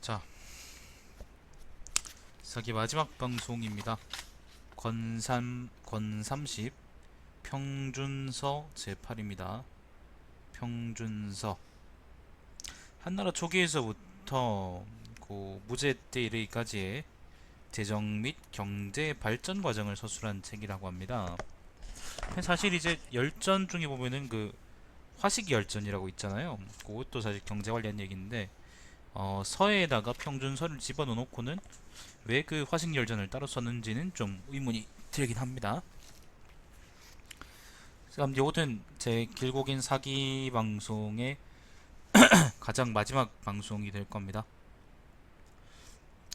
자, 사기 마지막 방송입니다. 권30 평준서 제8입니다. 평준서 한나라 초기에서부터 무제 때 이르기까지의 재정 및 경제 발전 과정을 서술한 책이라고 합니다. 사실 이제 열전 중에 보면은 화식 열전이라고 있잖아요. 그것도 사실 경제 관련 얘기인데 서에다가 평준서를 집어넣어 놓고는 왜 그 화식열전을 따로 썼는지는 좀 의문이 들긴 합니다. 아무튼 제 길고 긴 사기 방송의 가장 마지막 방송이 될 겁니다.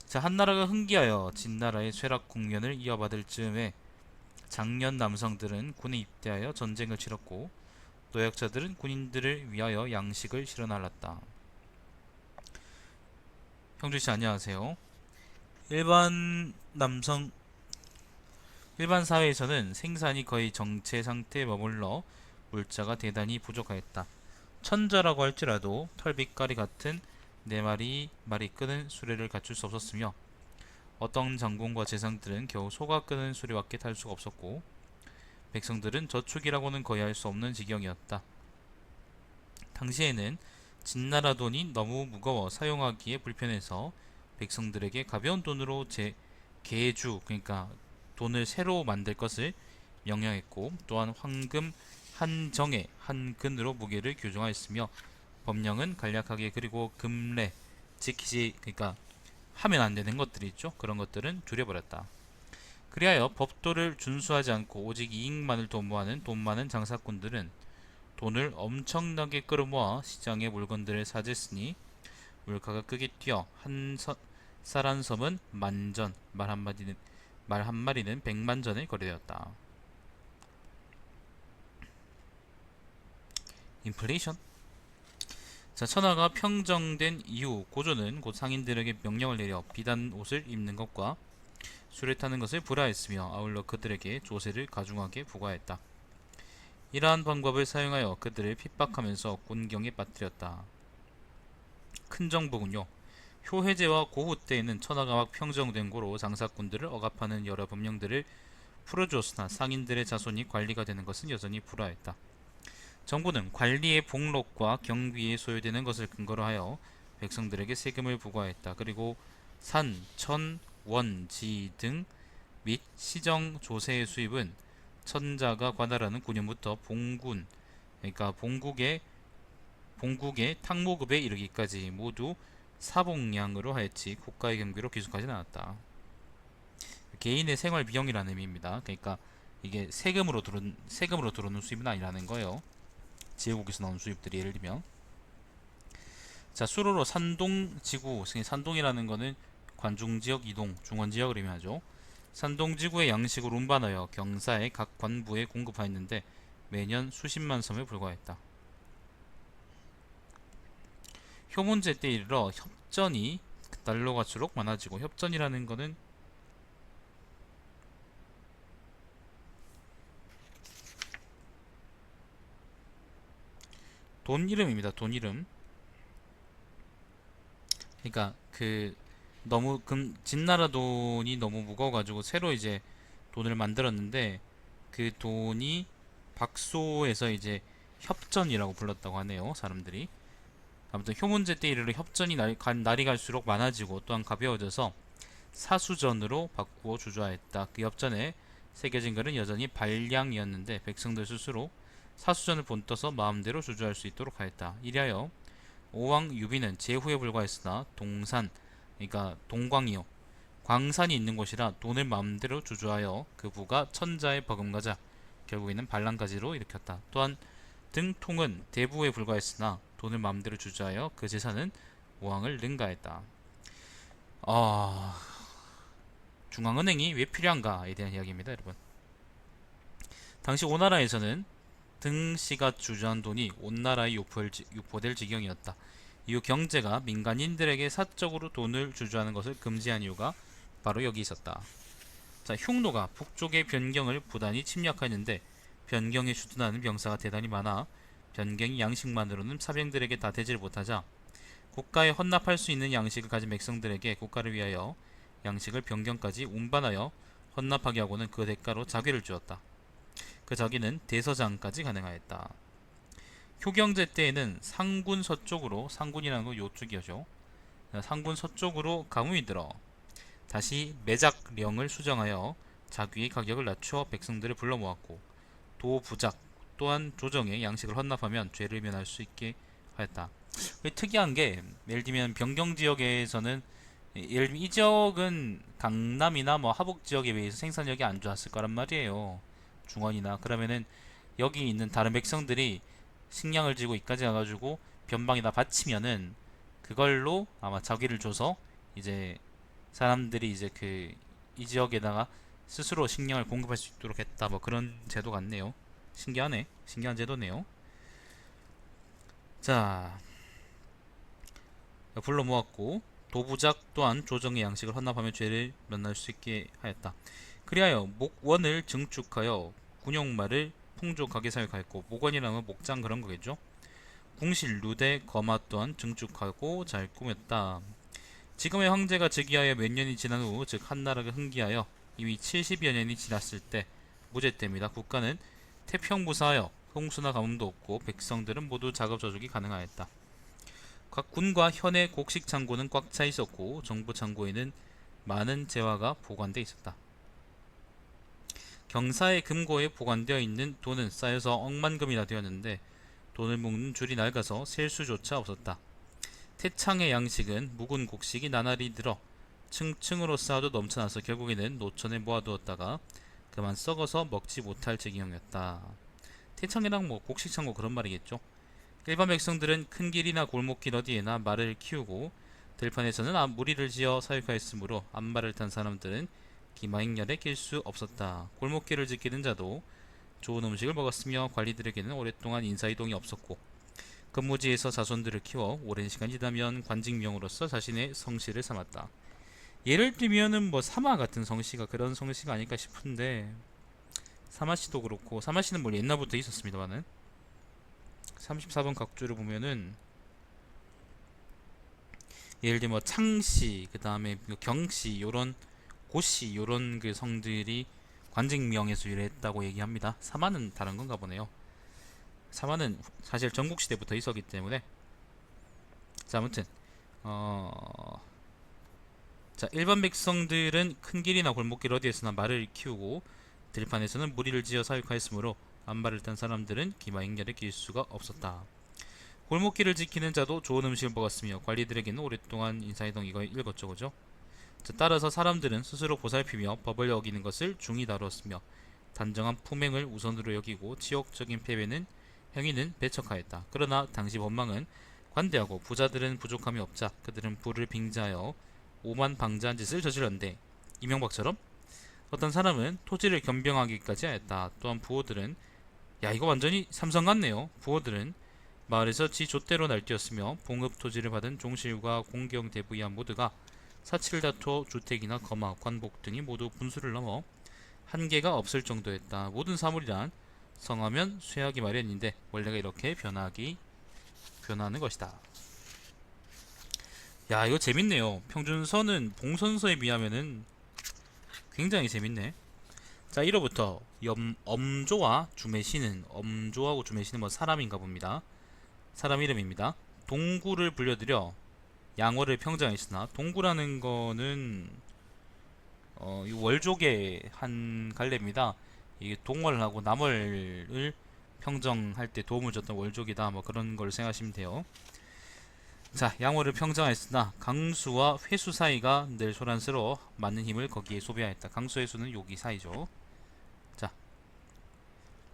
자, 한나라가 흥기하여 진나라의 쇠락 국면을 이어받을 즈음에 장년 남성들은 군에 입대하여 전쟁을 치렀고 노약자들은 군인들을 위하여 양식을 실어날랐다. 형준씨 안녕하세요. 일반 남성 일반 사회에서는 생산이 거의 정체 상태에 머물러 물자가 대단히 부족하였다. 천자라고 할지라도 털빛깔이 같은 네 말이 끄는 수레를 갖출 수 없었으며 어떤 장군과 재상들은 겨우 소가 끄는 수레밖에 탈 수가 없었고 백성들은 저축이라고는 거의 할 수 없는 지경이었다. 당시에는 진나라 돈이 너무 무거워 사용하기에 불편해서 백성들에게 가벼운 돈으로 계주, 그러니까 돈을 새로 만들 것을 명령했고 또한 황금 한 정에 한 근으로 무게를 규정하였으며 법령은 간략하게 그리고 금례 그러니까 하면 안 되는 것들이 있죠. 그런 것들은 줄여버렸다. 그리하여 법도를 준수하지 않고 오직 이익만을 도모하는 돈 많은 장사꾼들은 돈을 엄청나게 끌어모아 시장에 물건들을 사재으니 물가가 크게 뛰어 쌀 한 섬은 만전, 말 한마리는 백만전에 거래되었다. 인플레이션. 자, 천하가 평정된 이후 고조는 곧 상인들에게 명령을 내려 비단 옷을 입는 것과 술에 타는 것을 불하했으며 아울러 그들에게 조세를 가중하게 부과했다. 이러한 방법을 사용하여 그들을 핍박하면서 곤경에 빠뜨렸다. 큰 정보군요. 효해제와 고후 때에는 천하가 막 평정된 고로 장사꾼들을 억압하는 여러 법령들을 풀어주었으나 상인들의 자손이 관리가 되는 것은 여전히 불화했다. 정부는 관리의 복록과 경비에 소요되는 것을 근거로 하여 백성들에게 세금을 부과했다. 그리고 산, 천, 원, 지 등 및 시정 조세의 수입은 천자가 관할하는 9년부터 그러니까 본국의 탕모급에 이르기까지 모두 사복량으로 하였지 국가의 경비로 기속하지 않았다. 개인의 생활 비용이라는 의미입니다. 그러니까 이게 세금으로 들어오는 수입은 아니라는 거예요. 제국에서 나온 수입들이 예를 들면 자, 수로로 산동지구, 산동이라는 거는 관중지역 이동, 중원지역을 의미하죠. 산동지구의 양식을 운반하여 경사의 각 관부에 공급하였는데 매년 수십만 섬에 불과했다. 효문제 때 이르러 협전이 날로 갈수록 많아지고 협전이라는 거는 돈 이름입니다. 돈 이름. 그러니까 진나라 돈이 너무 무거워가지고 새로 이제 돈을 만들었는데 그 돈이 박소에서 이제 협전이라고 불렀다고 하네요. 사람들이. 아무튼 효문제 때 이르러 협전이 날이 갈수록 많아지고 또한 가벼워져서 사수전으로 바꾸어 주저하였다. 그 협전에 새겨진 글은 여전히 발량이었는데 백성들 스스로 사수전을 본떠서 마음대로 주저할 수 있도록 하였다. 이리하여 오왕 유비는 제후에 불과했으나 그러니까 동광이요, 광산이 있는 곳이라 돈을 마음대로 주저하여 그 부가 천자에 버금가자 결국에는 반란까지로 일으켰다. 또한 등통은 대부에 불과했으나 돈을 마음대로 주저하여 그 재산은 오왕을 능가했다. 중앙은행이 왜 필요한가에 대한 이야기입니다, 여러분. 당시 오나라에서는 등씨가 주저한 돈이 온 나라에 유포될 지경이었다. 이후 경제가 민간인들에게 사적으로 돈을 주저하는 것을 금지한 이유가 바로 여기 있었다. 자, 흉노가 북쪽의 변경을 부단히 침략하였는데 변경에 주둔하는 병사가 대단히 많아 변경이 양식만으로는 사병들에게 다 되질 못하자 국가에 헌납할 수 있는 양식을 가진 백성들에게 국가를 위하여 양식을 변경까지 운반하여 헌납하게 하고는 그 대가로 자귀를 주었다. 그 자귀는 대서장까지 가능하였다. 효경제 때에는 상군 서쪽으로, 상군이라는 건 요쪽이죠. 상군 서쪽으로 가뭄이 들어 다시 매작령을 수정하여 자귀의 가격을 낮추어 백성들을 불러 모았고, 도부작 또한 조정에 양식을 헌납하면 죄를 면할 수 있게 하였다. 특이한 게, 예를 들면 변경 지역에서는, 예를 들면 이 지역은 강남이나 뭐 하북 지역에 비해서 생산력이 안 좋았을 거란 말이에요. 중원이나. 그러면은 여기 있는 다른 백성들이 식량을 지고 이까지 가가지고 변방에다 바치면은 그걸로 아마 자기를 줘서 이제 사람들이 이제 그 이 지역에다가 스스로 식량을 공급할 수 있도록 했다. 뭐 그런 제도 같네요. 신기하네. 신기한 제도네요. 자, 불러 모았고, 도부작 또한 조정의 양식을 헌납하며 죄를 면할 수 있게 하였다. 그리하여 목원을 증축하여 군용말을 풍족하게 사육하였고, 목원이라는 건 목장 그런 거겠죠. 궁실, 루대, 거마 또한 증축하고 잘 꾸몄다. 지금의 황제가 즉위하여 몇 년이 지난 후, 즉 한나라가 흥기하여 이미 70여 년이 지났을 때 무제 때입니다. 국가는 태평무사하여 홍수나 가뭄도 없고 백성들은 모두 자급저축이 가능하였다. 각 군과 현의 곡식 창고는 꽉 차 있었고 정부 창고에는 많은 재화가 보관되어 있었다. 경사의 금고에 보관되어 있는 돈은 쌓여서 억만금이나 되었는데 돈을 묶는 줄이 낡아서 셀 수조차 없었다. 태창의 양식은 묵은 곡식이 나날이 들어 층층으로 쌓아도 넘쳐나서 결국에는 노천에 모아두었다가 그만 썩어서 먹지 못할 지경이었다. 태창이랑 뭐 곡식 창고 그런 말이겠죠. 일반 백성들은 큰 길이나 골목길 어디에나 말을 키우고 들판에서는 무리를 지어 사육하였으므로 암말을 탄 사람들은 기마행렬에 낄 수 없었다. 골목길을 지키는 자도 좋은 음식을 먹었으며 관리들에게는 오랫동안 인사이동이 없었고 근무지에서 자손들을 키워 오랜 시간이 지나면 관직명으로서 자신의 성씨를 삼았다. 예를 들면은 뭐 사마 같은 성씨가 그런 성씨가 아닐까 싶은데, 사마씨도 그렇고, 사마씨는 뭐 옛날부터 있었습니다만은 34번 각주를 보면은 예를 들면 뭐 창씨, 그 다음에 경씨, 요런 고씨, 요런 그 성들이 관직명에서 유래했다고 얘기합니다. 사마는 다른 건가 보네요. 사마는 사실 전국시대부터 있었기 때문에. 자, 아무튼 자, 일반 백성들은 큰 길이나 골목길 어디에서나 말을 키우고 들판에서는 무리를 지어 사육하였으므로 암말을 탄 사람들은 기마행렬에 낄 수가 없었다. 골목길을 지키는 자도 좋은 음식을 먹었으며 관리들에게는 오랫동안 인사이동 이거 읽었죠, 그죠? 따라서 사람들은 스스로 보살피며 법을 어기는 것을 중히 다루었으며 단정한 품행을 우선으로 여기고 치욕적인 패배는 행위는 배척하였다. 그러나 당시 법망은 관대하고 부자들은 부족함이 없자 그들은 부를 빙자하여 오만방자한 짓을 저질렀는데, 이명박처럼 어떤 사람은 토지를 겸병하기까지 하였다. 또한 부호들은, 야 이거 완전히 삼성 같네요. 부호들은 마을에서 지 좆대로 날뛰었으며 봉급 토지를 받은 종실과 공경 대부이한 모두가 사치를 다투어 주택이나 거마, 관복 등이 모두 분수를 넘어 한계가 없을 정도였다. 모든 사물이란 성하면 쇠하기 마련인데 원래가 이렇게 변하는 것이다. 야 이거 재밌네요. 평준서는 봉선서에 비하면은 굉장히 재밌네. 자 1호부터 엄조와 주매시는, 엄조하고 주매시는 뭐 사람인가 봅니다. 사람 이름입니다. 동구를 불려들여 양월을 평정했으나, 동구라는 거는 이 월족의 한 갈래입니다. 이게 동월하고 남월을 평정할 때 도움을 줬던 월족이다. 뭐 그런 걸 생각하시면 돼요. 자, 양월을 평정하였으나 강수와 회수 사이가 늘 소란스러워 많은 힘을 거기에 소비하였다. 강수 회수는 여기 사이죠. 자,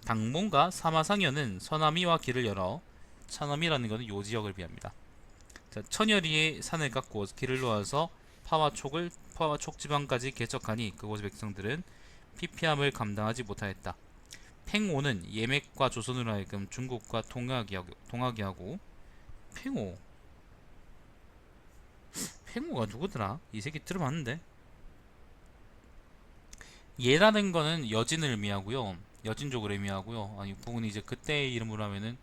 당몬과 사마상여는 서남이와 길을 열어, 서남이라는 것은 요 지역을 비합니다. 자, 천여리의 산을 깎고 길을 놓아서 파와 촉 지방까지 개척하니 그곳의 백성들은 피폐함을 감당하지 못하였다. 팽오는 예맥과 조선으로 하여금 중국과 통하게 하고, 팽오가 누구더라? 이 새끼 들어봤는데. 예라는 거는 여진을 의미하고요, 여진족을 의미하고요. 아니 부분이 이제 그때의 이름으로 하면은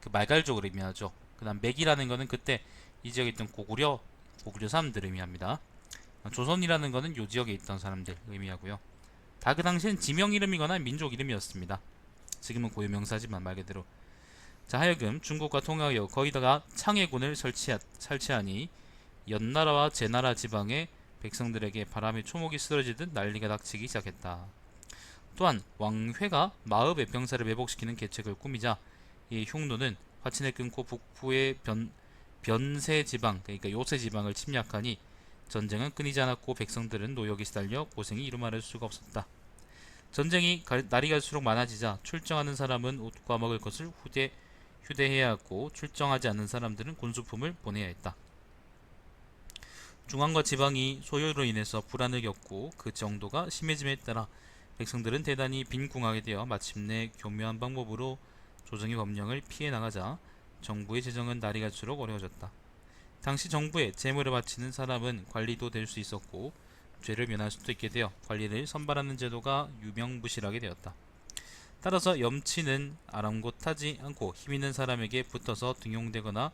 그 말갈족을 의미하죠. 그 다음 맥이라는 거는 그때 이 지역에 있던 고구려 사람들을 의미합니다. 조선이라는 거는 요 지역에 있던 사람들 의미하고요. 다 그 당시엔 지명 이름이거나 민족 이름이었습니다. 지금은 고유명사지만 말 그대로. 자, 하여금 중국과 통하여 거기다가 창해군을 설치하니 연나라와 제나라 지방의 백성들에게 바람에 초목이 쓰러지듯 난리가 닥치기 시작했다. 또한 왕회가 마읍의 병사를 매복시키는 계책을 꾸미자 이 흉노는 화친을 끊고 북부의 변세 지방, 그러니까 요새 지방을 침략하니 전쟁은 끊이지 않았고 백성들은 노역에 시달려 고생이 이루말할 수가 없었다. 전쟁이 날이 갈수록 많아지자 출정하는 사람은 옷과 먹을 것을 휴대해야 했고 출정하지 않는 사람들은 군수품을 보내야 했다. 중앙과 지방이 소요로 인해서 불안을 겪고 그 정도가 심해짐에 따라 백성들은 대단히 빈궁하게 되어 마침내 교묘한 방법으로 조정의 법령을 피해 나가자 정부의 재정은 날이 갈수록 어려워졌다. 당시 정부에 재물을 바치는 사람은 관리도 될 수 있었고 죄를 면할 수도 있게 되어 관리를 선발하는 제도가 유명무실하게 되었다. 따라서 염치는 아랑곳하지 않고 힘있는 사람에게 붙어서 등용되거나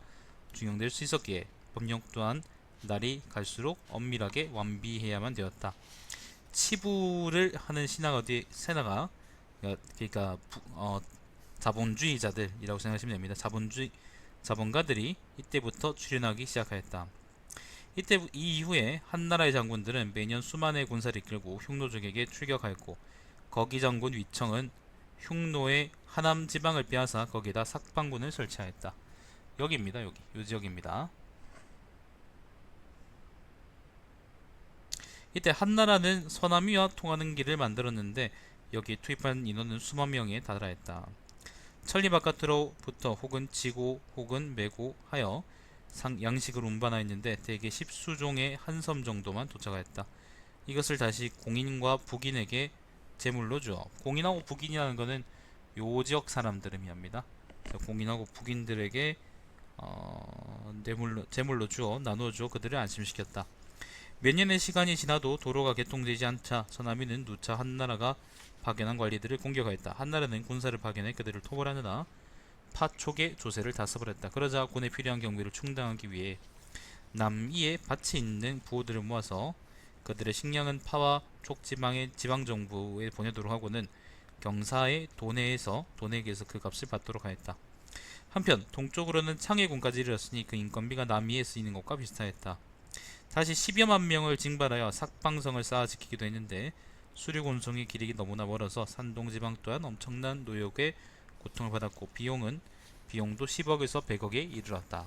중용될 수 있었기에 법령 또한 날이 갈수록 엄밀하게 완비해야만 되었다. 치부를 하는 세나가 그러니까 자본주의자들이라고 생각하시면 됩니다. 자본가들이 이때부터 출현하기 시작하였다. 이 이후에 한나라의 장군들은 매년 수만의 군사를 이끌고 흉노족에게 출격하였고 거기 장군 위청은 흉노의 하남 지방을 빼앗아 거기에다 삭방군을 설치하였다. 여기입니다. 요 지역입니다. 이때 한나라는 서남위와 통하는 길을 만들었는데 여기에 투입한 인원은 수만 명에 달하였다. 천리 바깥으로부터 혹은 지고 혹은 메고 하여 양식을 운반하였는데 대개 10수종의 한 섬 정도만 도착하였다. 이것을 다시 공인과 북인에게 제물로 주어, 공인하고 북인이라는 것은 요 지역 사람들을 의미합니다. 공인하고 북인들에게 제물로 주어 나누어 주어 그들을 안심시켰다. 몇 년의 시간이 지나도 도로가 개통되지 않자 서남위는 누차 한나라가 파견한 관리들을 공격하였다. 한나라는 군사를 파견해 그들을 토벌하느라 파촉의 조세를 다 써버렸다. 그러자 군에 필요한 경비를 충당하기 위해 남이에 밭이 있는 부호들을 모아서 그들의 식량은 파와 촉지방의 지방정부에 보내도록 하고는 경사의 도내에게서 그 값을 받도록 하였다. 한편 동쪽으로는 창해군까지 이르렀으니 그 인건비가 남이에 쓰이는 것과 비슷하였다. 다시 10여만 명을 징발하여 삭방성을 쌓아 지키기도 했는데 수륙운송의 길이 너무나 멀어서 산동지방 또한 엄청난 노역에 고통을 받았고 비용도 10억에서 100억에 이르렀다.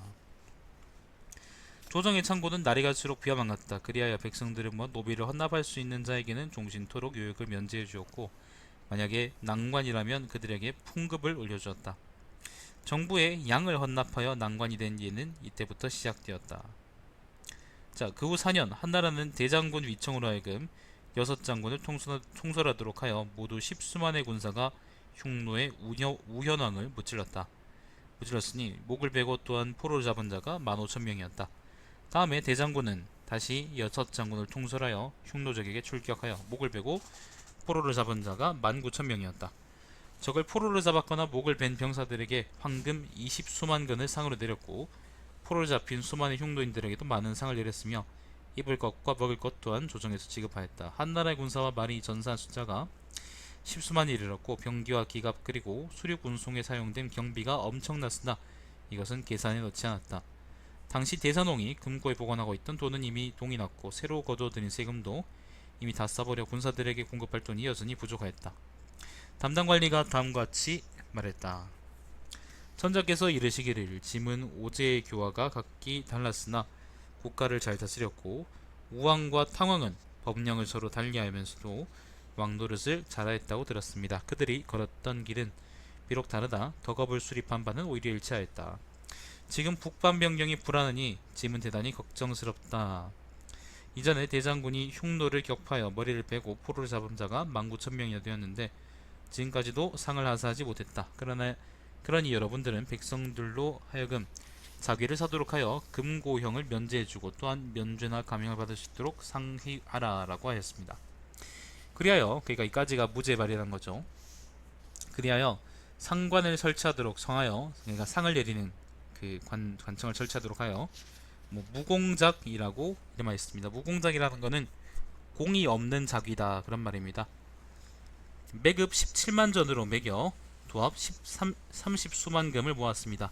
조정의 창고는 날이 갈수록 비하만 갔다. 그리하여 백성들은 노비를 헌납할 수 있는 자에게는 종신토록 요역을 면제해 주었고 만약에 낭관이라면 그들에게 풍급을 올려주었다. 정부에 양을 헌납하여 낭관이 된 예는 이때부터 시작되었다. 자, 그 후 4년 한나라는 대장군 위청으로 하여금 6장군을 통솔하도록 하여 모두 10수만의 군사가 흉노의 우현왕을 무찔렀으니 목을 베고 또한 포로를 잡은 자가 15,000명이었다. 다음에 대장군은 다시 6장군을 통솔하여 흉노족에게 출격하여 목을 베고 포로를 잡은 자가 19,000명이었다. 적을 포로를 잡았거나 목을 벤 병사들에게 황금 20수만 근을 상으로 내렸고 포로를 잡힌 수많은 흉노인들에게도 많은 상을 내렸으며 입을 것과 먹을 것 또한 조정해서 지급하였다. 한나라의 군사와 말이 전사한 숫자가 10수만이 이르렀고 병기와 기갑 그리고 수륙 운송에 사용된 경비가 엄청났으나 이것은 계산에 넣지 않았다. 당시 대산홍이 금고에 보관하고 있던 돈은 이미 동이 났고 새로 거둬들인 세금도 이미 다 써버려 군사들에게 공급할 돈이 여전히 부족하였다. 담당 관리가 다음과 같이 말했다. 천자께서 이르시기를 짐은 오제의 교화가 각기 달랐으나 국가를 잘 다스렸고 우왕과 탕왕은 법령을 서로 달리하면서도 왕노릇을 잘하였다고 들었습니다. 그들이 걸었던 길은 비록 다르다 덕업을 수립한 바는 오히려 일치하였다. 지금 북반변경이 불안하니 짐은 대단히 걱정스럽다. 이전에 대장군이 흉노를 격파하여 머리를 베고 포로를 잡은 자가 19,000명이나 되었는데 지금까지도 상을 하사하지 못했다. 그러니 여러분들은 백성들로 하여금 자귀를 사도록 하여 금고형을 면제해주고 또한 면죄나 감형을 받을 수 있도록 상의하라 라고 하였습니다. 그러니까 이까지가 무죄발이라는 거죠. 그리하여 상관을 설치하도록 성하여 그러니까 상을 내리는 그 관청을 설치하도록 하여 뭐 무공작이라고 이름하였습니다. 무공작이라는 거는 공이 없는 작위다 그런 말입니다. 매급 17만 전으로 매겨 도합 30수만 금을 모았습니다.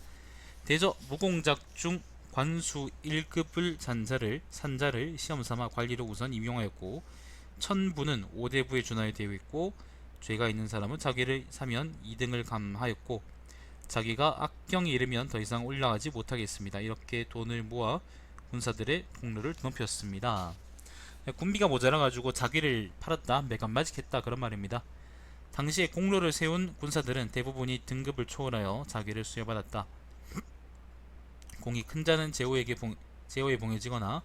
대저 무공작 중 관수 1급을 산자를 시험삼아 관리로 우선 임용하였고, 천부는 5대부에 준하여 되어 있고, 죄가 있는 사람은 자기를 사면 2등을 감하였고, 자기가 악경에 이르면 더 이상 올라가지 못하겠습니다. 이렇게 돈을 모아 군사들의 통로를 높였습니다. 군비가 모자라가지고 자기를 팔았다, 매간맞이했다 그런 말입니다. 당시에 공로를 세운 군사들은 대부분이 등급을 초월하여 자기를 수여받았다. 공이 큰 자는 제호에 봉해지거나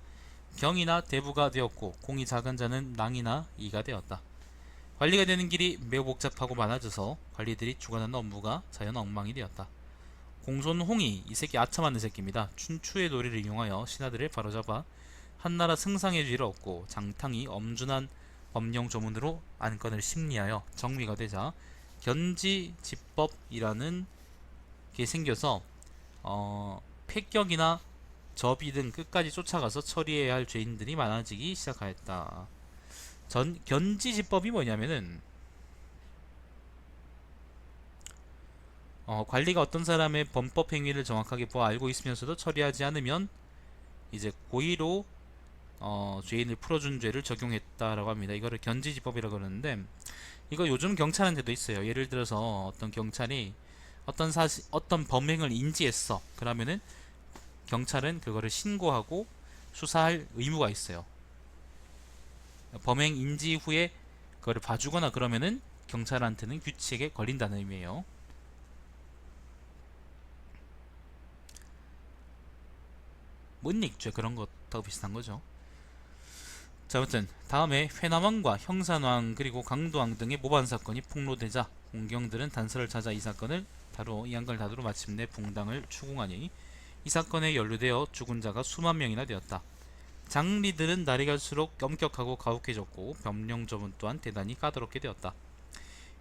경이나 대부가 되었고, 공이 작은 자는 낭이나 이가 되었다. 관리가 되는 길이 매우 복잡하고 많아져서 관리들이 주관하는 업무가 자연 엉망이 되었다. 공손홍이, 이 새끼 아첨하는 새끼입니다. 춘추의 도리를 이용하여 신하들을 바로잡아 한나라 승상의 뒤를 얻고, 장탕이 엄준한 법령 조문으로 안건을 심리하여 정리가 되자 견지지법이라는 게 생겨서 폐격이나 접의 등 끝까지 쫓아가서 처리해야 할 죄인들이 많아지기 시작하였다. 견지지법이 뭐냐면은 관리가 어떤 사람의 범법 행위를 정확하게 보아 알고 있으면서도 처리하지 않으면 이제 고의로 죄인을 풀어준 죄를 적용했다라고 합니다. 이거를 견지지법이라고 그러는데, 이거 요즘 경찰한테도 있어요. 예를 들어서 어떤 경찰이 어떤 범행을 인지했어. 그러면은 경찰은 그거를 신고하고 수사할 의무가 있어요. 범행 인지 후에 그거를 봐주거나 그러면은 경찰한테는 규칙에 걸린다는 의미예요. 문익죄 그런 것하고 비슷한 거죠. 자, 아무튼 다음에 회남왕과 형산왕 그리고 강도왕 등의 모반 사건이 폭로되자 공경들은 단서를 찾아 이 한걸 다루어 마침내 붕당을 추궁하니, 이 사건에 연루되어 죽은 자가 수만 명이나 되었다. 장리들은 날이 갈수록 엄격하고 가혹해졌고, 법령조문 또한 대단히 까다롭게 되었다.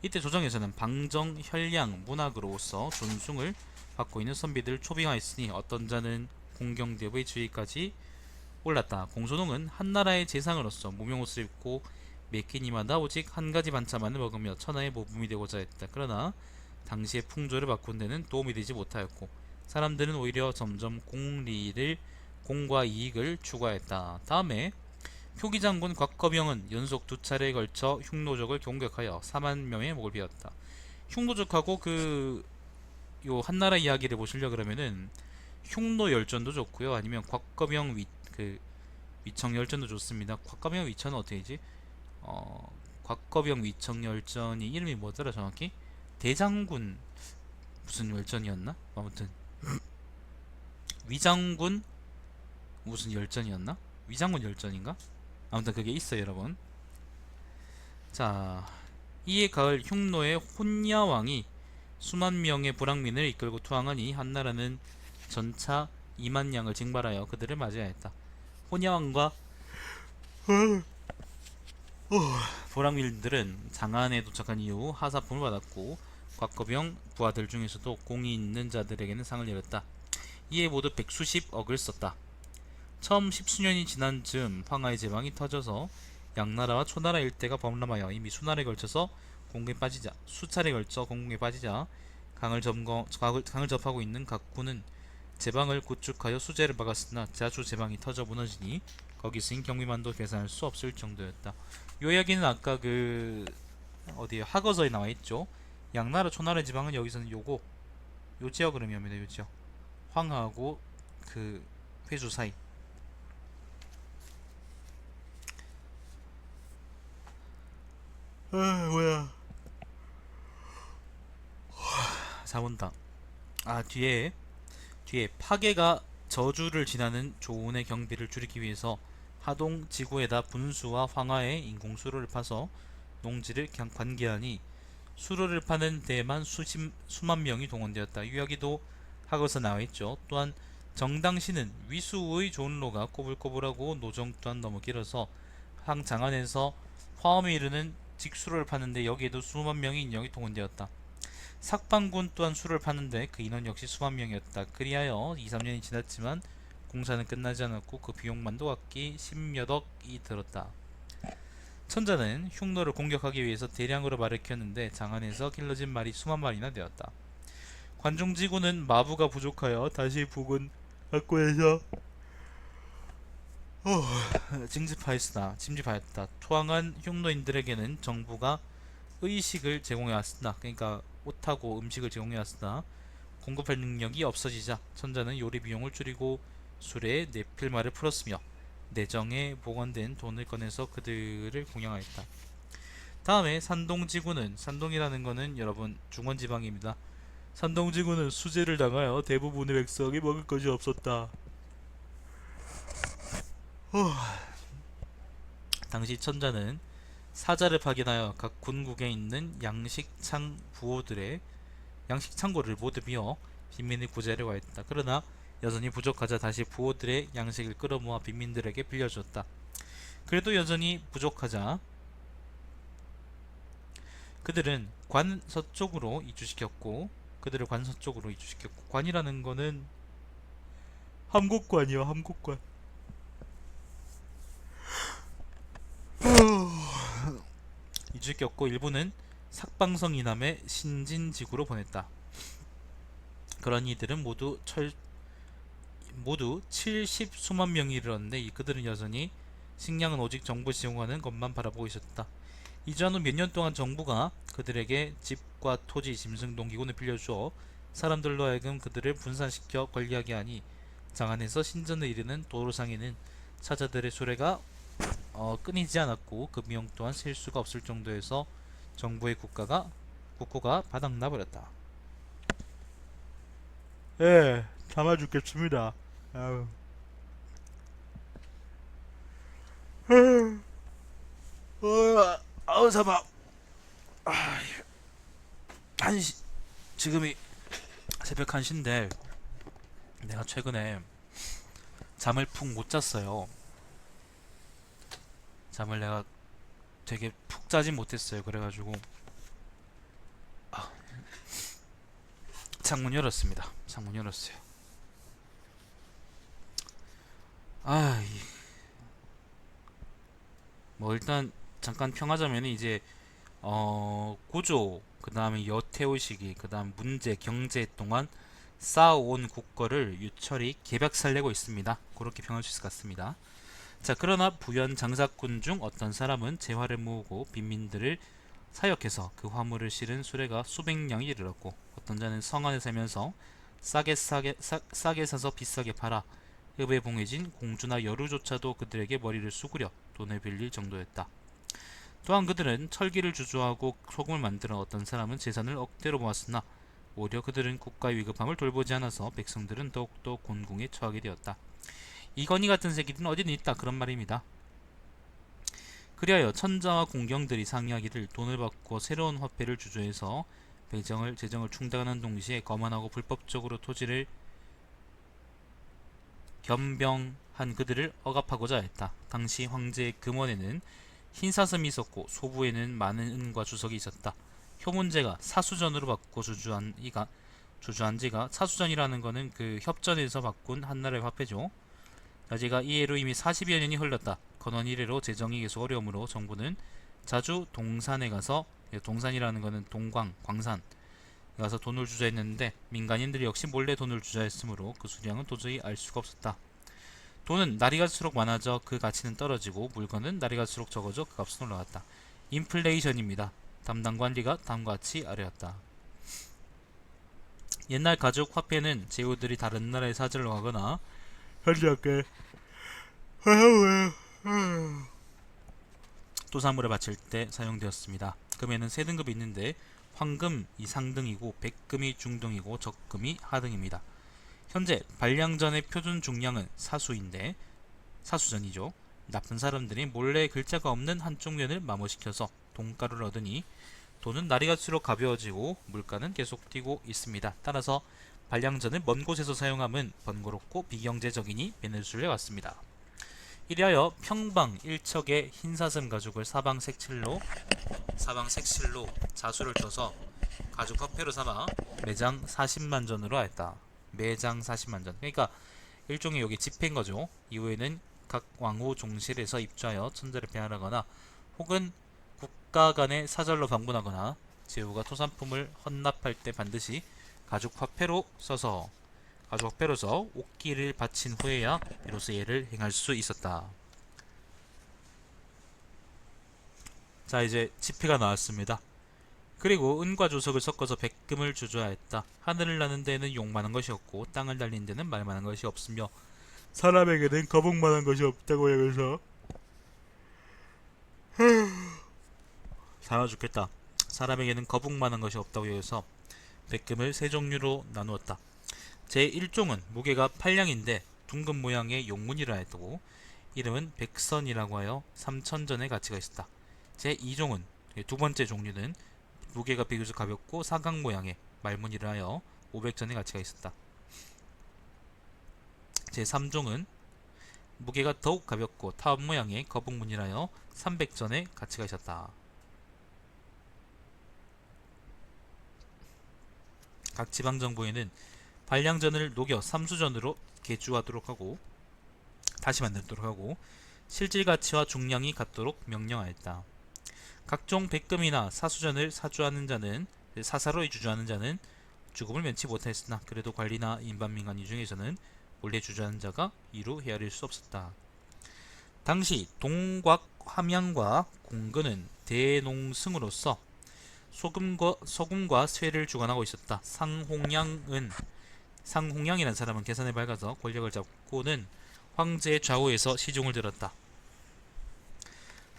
이때 조정에서는 방정, 혈량, 문학으로서 존중을 받고 있는 선비들을 초빙하였으니 어떤 자는 공경대부의 지위까지 올랐다. 공손홍은 한나라의 재상으로서 무명옷을 입고 매 끼니마다 오직 한 가지 반찬만을 먹으며 천하의 모범이 되고자 했다. 그러나 당시의 풍조를 바꾼 데는 도움이 되지 못하였고, 사람들은 오히려 점점 공과 이익을 추구하였다. 다음에 표기장군 곽거병은 연속 2차례에 걸쳐 흉노족을 공격하여 4만 명의 목을 베었다. 흉노족하고 요 한나라 이야기를 보시려 그러면은 흉노열전도 좋고요, 아니면 곽거병 위청열전도 좋습니다. 곽거병 위천은 어떻게지? 곽거병 위청열전이 이름이 뭐더라 정확히? 대장군 무슨 열전이었나? 아무튼 위장군 무슨 열전이었나? 위장군 열전인가? 아무튼 그게 있어요, 여러분. 자, 이에 가을 흉노의 혼야왕이 수만 명의 불황민을 이끌고 투항하니 한나라는 전차 2만 양을 징발하여 그들을 맞이하였다. 혼야왕과 불황민들은 장안에 도착한 이후 하사품을 받았고, 곽거병 부하들 중에서도 공이 있는 자들에게는 상을 열었다. 이에 모두 백수십억을 썼다. 처음 십수년이 지난 즈음 황하의 제방이 터져서 양나라와 초나라 일대가 범람하여 이미 수차례 걸쳐 공공에 빠지자 강을 접하고 있는 각 군은 제방을 구축하여 수재를 박았으나 자주 제방이 터져 무너지니 거기 쓰인 경비만도 계산할 수 없을 정도였다. 요 이야기는 아까 어디에 학어서에 나와있죠. 양나라 초나라 지방은 여기서는 요 지역을 의미합니다. 요 지역, 황하고 회주 사이. 뭐야. 자본당. 뒤에 파괴가 저주를 지나는 조운의 경비를 줄이기 위해서 하동 지구에다 분수와 황하의 인공수로를 파서 농지를 그냥 관계하니 수로를 파는 데에만 수만 명이 동원되었다. 이 이야기도 학어서 나와있죠. 또한 정당시는 위수의 존로가 꼬불꼬불하고 노정 또한 너무 길어서 장안에서 화엄에 이르는 직수로를 파는데 여기에도 수만 명의 인력이 동원되었다. 삭방군 또한 술을 파는데 그 인원 역시 수만 명이었다. 그리하여 2, 3년이 지났지만 공사는 끝나지 않았고 그 비용만도 각기 10여억이 들었다. 천자는 흉노를 공격하기 위해서 대량으로 말을 키웠는데 장안에서 길러진 말이 수만 마리나 되었다. 관중지구는 마부가 부족하여 다시 북은 확고해서 침집하였다. 토항한 흉노인들에게는 정부가 의식을 제공해왔으나, 그러니까 옷하고 음식을 제공해왔으나 공급할 능력이 없어지자 천자는 요리 비용을 줄이고 술에 내필말을 풀었으며 내정에 복원된 돈을 꺼내서 그들을 공양하였다. 다음에 산동지구는, 산동이라는 것은 여러분 중원지방입니다. 산동지구는 수재를 당하여 대부분의 백성이 먹을 것이 없었다. 당시 천자는 사자를 파견하여 각 군국에 있는 양식창 부호들의 양식창고를 모두 비워 빈민의 구제를 하였다. 그러나 여전히 부족하자 다시 부호들의 양식을 끌어모아 빈민들에게 빌려주었다. 그래도 여전히 부족하자 그들을 관 서쪽으로 이주시켰고, 관이라는 거는 함곡관이요, 함곡관. 이주시켰고 일부는 삭방성 이남의 신진지구로 보냈다. 그런 이들은 모두 70수만 명이 이르렀는데 그들은 여전히 식량은 오직 정부 제공하는 것만 바라보고 있었다. 이주한 후 몇 년 동안 정부가 그들에게 집과 토지, 짐승, 농기구를 빌려주어 사람들로 하여금 그들을 분산시켜 관리하게 하니 장안에서 신전을 이르는 도로상에는 사자들의 수레가 끊이지 않았고 그 비용 또한 셀 수가 없을 정도에서 정부의 국고가 바닥나 버렸다. 예, 담아 죽겠습니다. 아우 사마. 지금이 새벽 1시인데 내가 최근에 잠을 푹 못 잤어요. 잠을 내가 되게 푹 자진 못했어요. 그래가지고 창문 열었습니다. 창문 열었어요. 뭐 일단 잠깐 평하자면 이제 고조, 그 다음에 여태오 시기, 그 다음 문제, 경제 동안 쌓아온 국거를 유철이 개박살내고 있습니다. 그렇게 평할 수 있을 것 같습니다. 자, 그러나 부연 장사꾼 중 어떤 사람은 재화를 모으고 빈민들을 사역해서 그 화물을 실은 수레가 수백 량이 이르렀고, 어떤 자는 성 안에 살면서 싸게 사서 비싸게 팔아 읍에 봉해진 공주나 여루조차도 그들에게 머리를 수그려 돈을 빌릴 정도였다. 또한 그들은 철기를 주조하고 소금을 만들어 어떤 사람은 재산을 억대로 모았으나 오히려 그들은 국가의 위급함을 돌보지 않아서 백성들은 더욱더 곤궁에 처하게 되었다. 이건희 같은 새끼들은 어디든 있다, 그런 말입니다. 그리하여 천자와 공경들이 상의하기를 돈을 받고 새로운 화폐를 주조해서 재정을 충당하는 동시에 거만하고 불법적으로 토지를 겸병한 그들을 억압하고자 했다. 당시 황제의 금원에는 흰사슴이 있었고 소부에는 많은 은과 주석이 있었다. 효문제가 사수전으로 바꿔 주주한 지가, 사수전이라는 것은 그 협전에서 바꾼 한나라의 화폐죠. 제가 이해로 이미 40여 년이 흘렀다. 건원 이래로 재정이 계속 어려우므로 정부는 자주 동산에 가서, 동산이라는 것은 동광, 광산 가서 돈을 주저했는데 민간인들이 역시 몰래 돈을 주저했으므로 그 수량은 도저히 알 수가 없었다. 돈은 날이 갈수록 많아져 그 가치는 떨어지고 물건은 날이 갈수록 적어져 그 값은 올라갔다. 인플레이션입니다. 담당 관리가 다음과 같이 아뢰었다. 옛날 가죽 화폐는 제후들이 다른 나라에 사절을 가거나 현지학계 토사물을 바칠 때 사용되었습니다. 금에는 세 등급이 있는데 황금이 상등이고 백금이 중등이고 적금이 하등입니다. 현재 발량전의 표준 중량은 사수전이죠. 나쁜 사람들이 몰래 글자가 없는 한쪽 면을 마모시켜서 돈가루를 얻으니 돈은 날이 갈수록 가벼워지고 물가는 계속 뛰고 있습니다. 따라서 발량전을 먼 곳에서 사용함은 번거롭고 비경제적이니 베네수엘에 왔습니다. 이리하여 평방 1척의 흰사슴 가죽을 사방 색칠로 자수를 떠서 가죽 화폐로 삼아 매장 40만 전으로 하였다. 매장 40만 전. 그러니까 일종의 여기 집회인 거죠. 이후에는 각 왕후 종실에서 입주하여 천자를 배할하거나 혹은 국가 간의 사절로 방문하거나 제후가 토산품을 헌납할 때 반드시 가죽 화폐로 써서 옥기를 바친 후에야 비로소 예를 행할 수 있었다. 자, 이제 지폐가 나왔습니다. 그리고 은과 조석을 섞어서 백금을 주조하였다. 하늘을 나는 데는 용 많은 것이 없고 땅을 달리는 데는 말 많은 것이 없으며 사람에게는 거북 많은 것이 없다고 여기서 살아 죽겠다. 사람에게는 거북 많은 것이 없다고 여기서 백금을 세 종류로 나누었다. 제1종은 무게가 8량인데 둥근 모양의 용문이라 했고 이름은 백선이라고 하여 3천전의 가치가 있었다. 제2종은 두 번째 종류는 무게가 비교적 가볍고 사각 모양의 말문이라 하여 500전의 가치가 있었다. 제3종은 무게가 더욱 가볍고 타원 모양의 거북문이라 하여 300전의 가치가 있었다. 각 지방정부에는 반량전을 녹여 삼수전으로 개주하도록 하고 다시 만들도록 하고 실질 가치와 중량이 같도록 명령하였다. 각종 백금이나 사수전을 사주하는 자는 사사로 주주하는 자는 죽음을 면치 못하였으나 그래도 관리나 일반민간 이 중에서는 원래 주주하는 자가 이루 헤아릴 수 없었다. 당시 동곽 함양과 공근은 대농승으로서 소금과 쇠를 주관하고 있었다. 상홍양이라는 사람은 계산을 밝아서 권력을 잡고는 황제의 좌우에서 시중을 들었다.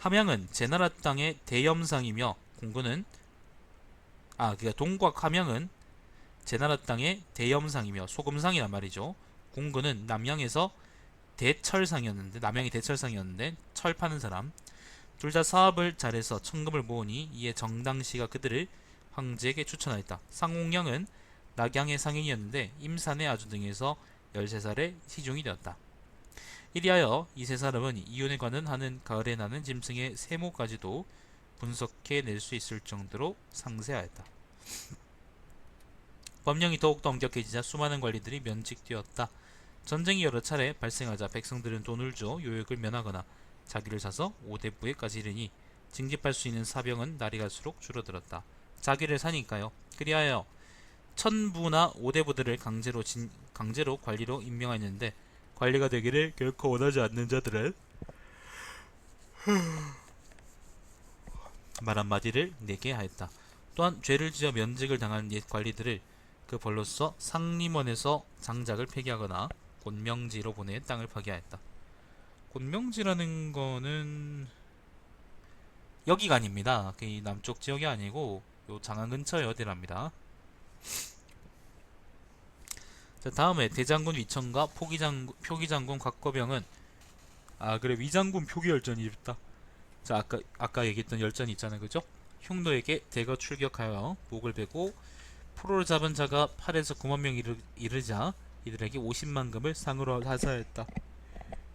함양은 제나라 땅의 대염상이며 공군은 그러니까 동곽 함양은 제나라 땅의 대염상이며 소금상이란 말이죠. 공군은 남양이 대철상이었는데 철 파는 사람 둘 다 사업을 잘해서 천금을 모으니 이에 정당시가 그들을 황제에게 추천하였다. 상홍양은 낙양의 상인이었는데 임산의 아주 등에서 13살에 시중이 되었다. 이리하여 이 세 사람은 이윤에 관한 하는 가을에 나는 짐승의 세모까지도 분석해 낼 수 있을 정도로 상세하였다. 법령이 더욱더 엄격해지자 수많은 관리들이 면직되었다. 전쟁이 여러 차례 발생하자 백성들은 돈을 줘 요역을 면하거나 자기를 사서 5대부에까지 이르니 징집할 수 있는 사병은 날이 갈수록 줄어들었다. 자기를 사니까요. 그리하여 천부나 5대부들을 강제로 관리로 임명하였는데 관리가 되기를 결코 원하지 않는 자들은 말 한마디를 내게 하였다. 또한 죄를 지어 면직을 당한 옛 관리들을 그 벌로서 상림원에서 장작을 폐기하거나 곤명지로 보내 땅을 파기하였다. 곤명지라는 거는 여기가 아닙니다. 이 남쪽 지역이 아니고 요 장안 근처의 어디랍니다. 자, 다음에 대장군 위천과 표기장군 곽거병은 그래 위장군 표기열전이 있다. 자, 아까 얘기했던 열전이 있잖아요, 그죠? 흉노에게 대거 출격하여 목을 베고 포로를 잡은 자가 8에서 9만 명 이르자 이들에게 50만 금을 상으로 하사했다.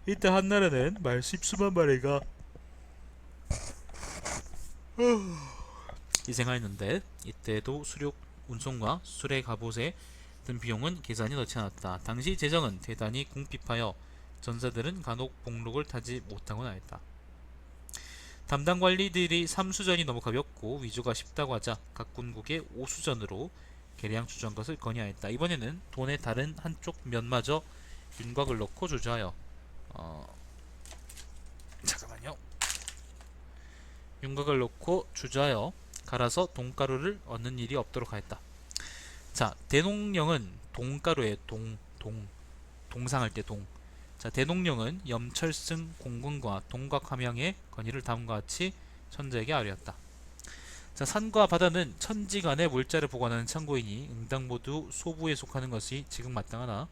이때 한나라는 말 십수만 마리가 희생하였는데 이때도 수륙 운송과 수레 갑옷에 든 비용은 계산이 넣지 않았다. 당시 재정은 대단히 궁핍하여 전사들은 간혹 복록을 타지 못하곤 하였다. 담당 관리들이 3수전이 너무 가볍고 위조가 쉽다고 하자 각 군국의 5수전으로 계량 주저한 것을 건의하였다. 이번에는 돈의 다른 한쪽 면마저 윤곽을 넣고 조조하여 윤곽을 넣고 주저하여 갈아서 돈가루를 얻는 일이 없도록 하였다. 자, 대농령은 돈가루의 동상할 때 동. 자, 대농령은 염철승 공군과 동곽 함양의 건의를 다음과 같이 천자에게 아뢰었다. 자, 산과 바다는 천지간의 물자를 보관하는 창고이니 응당 모두 소부에 속하는 것이 지금 마땅하나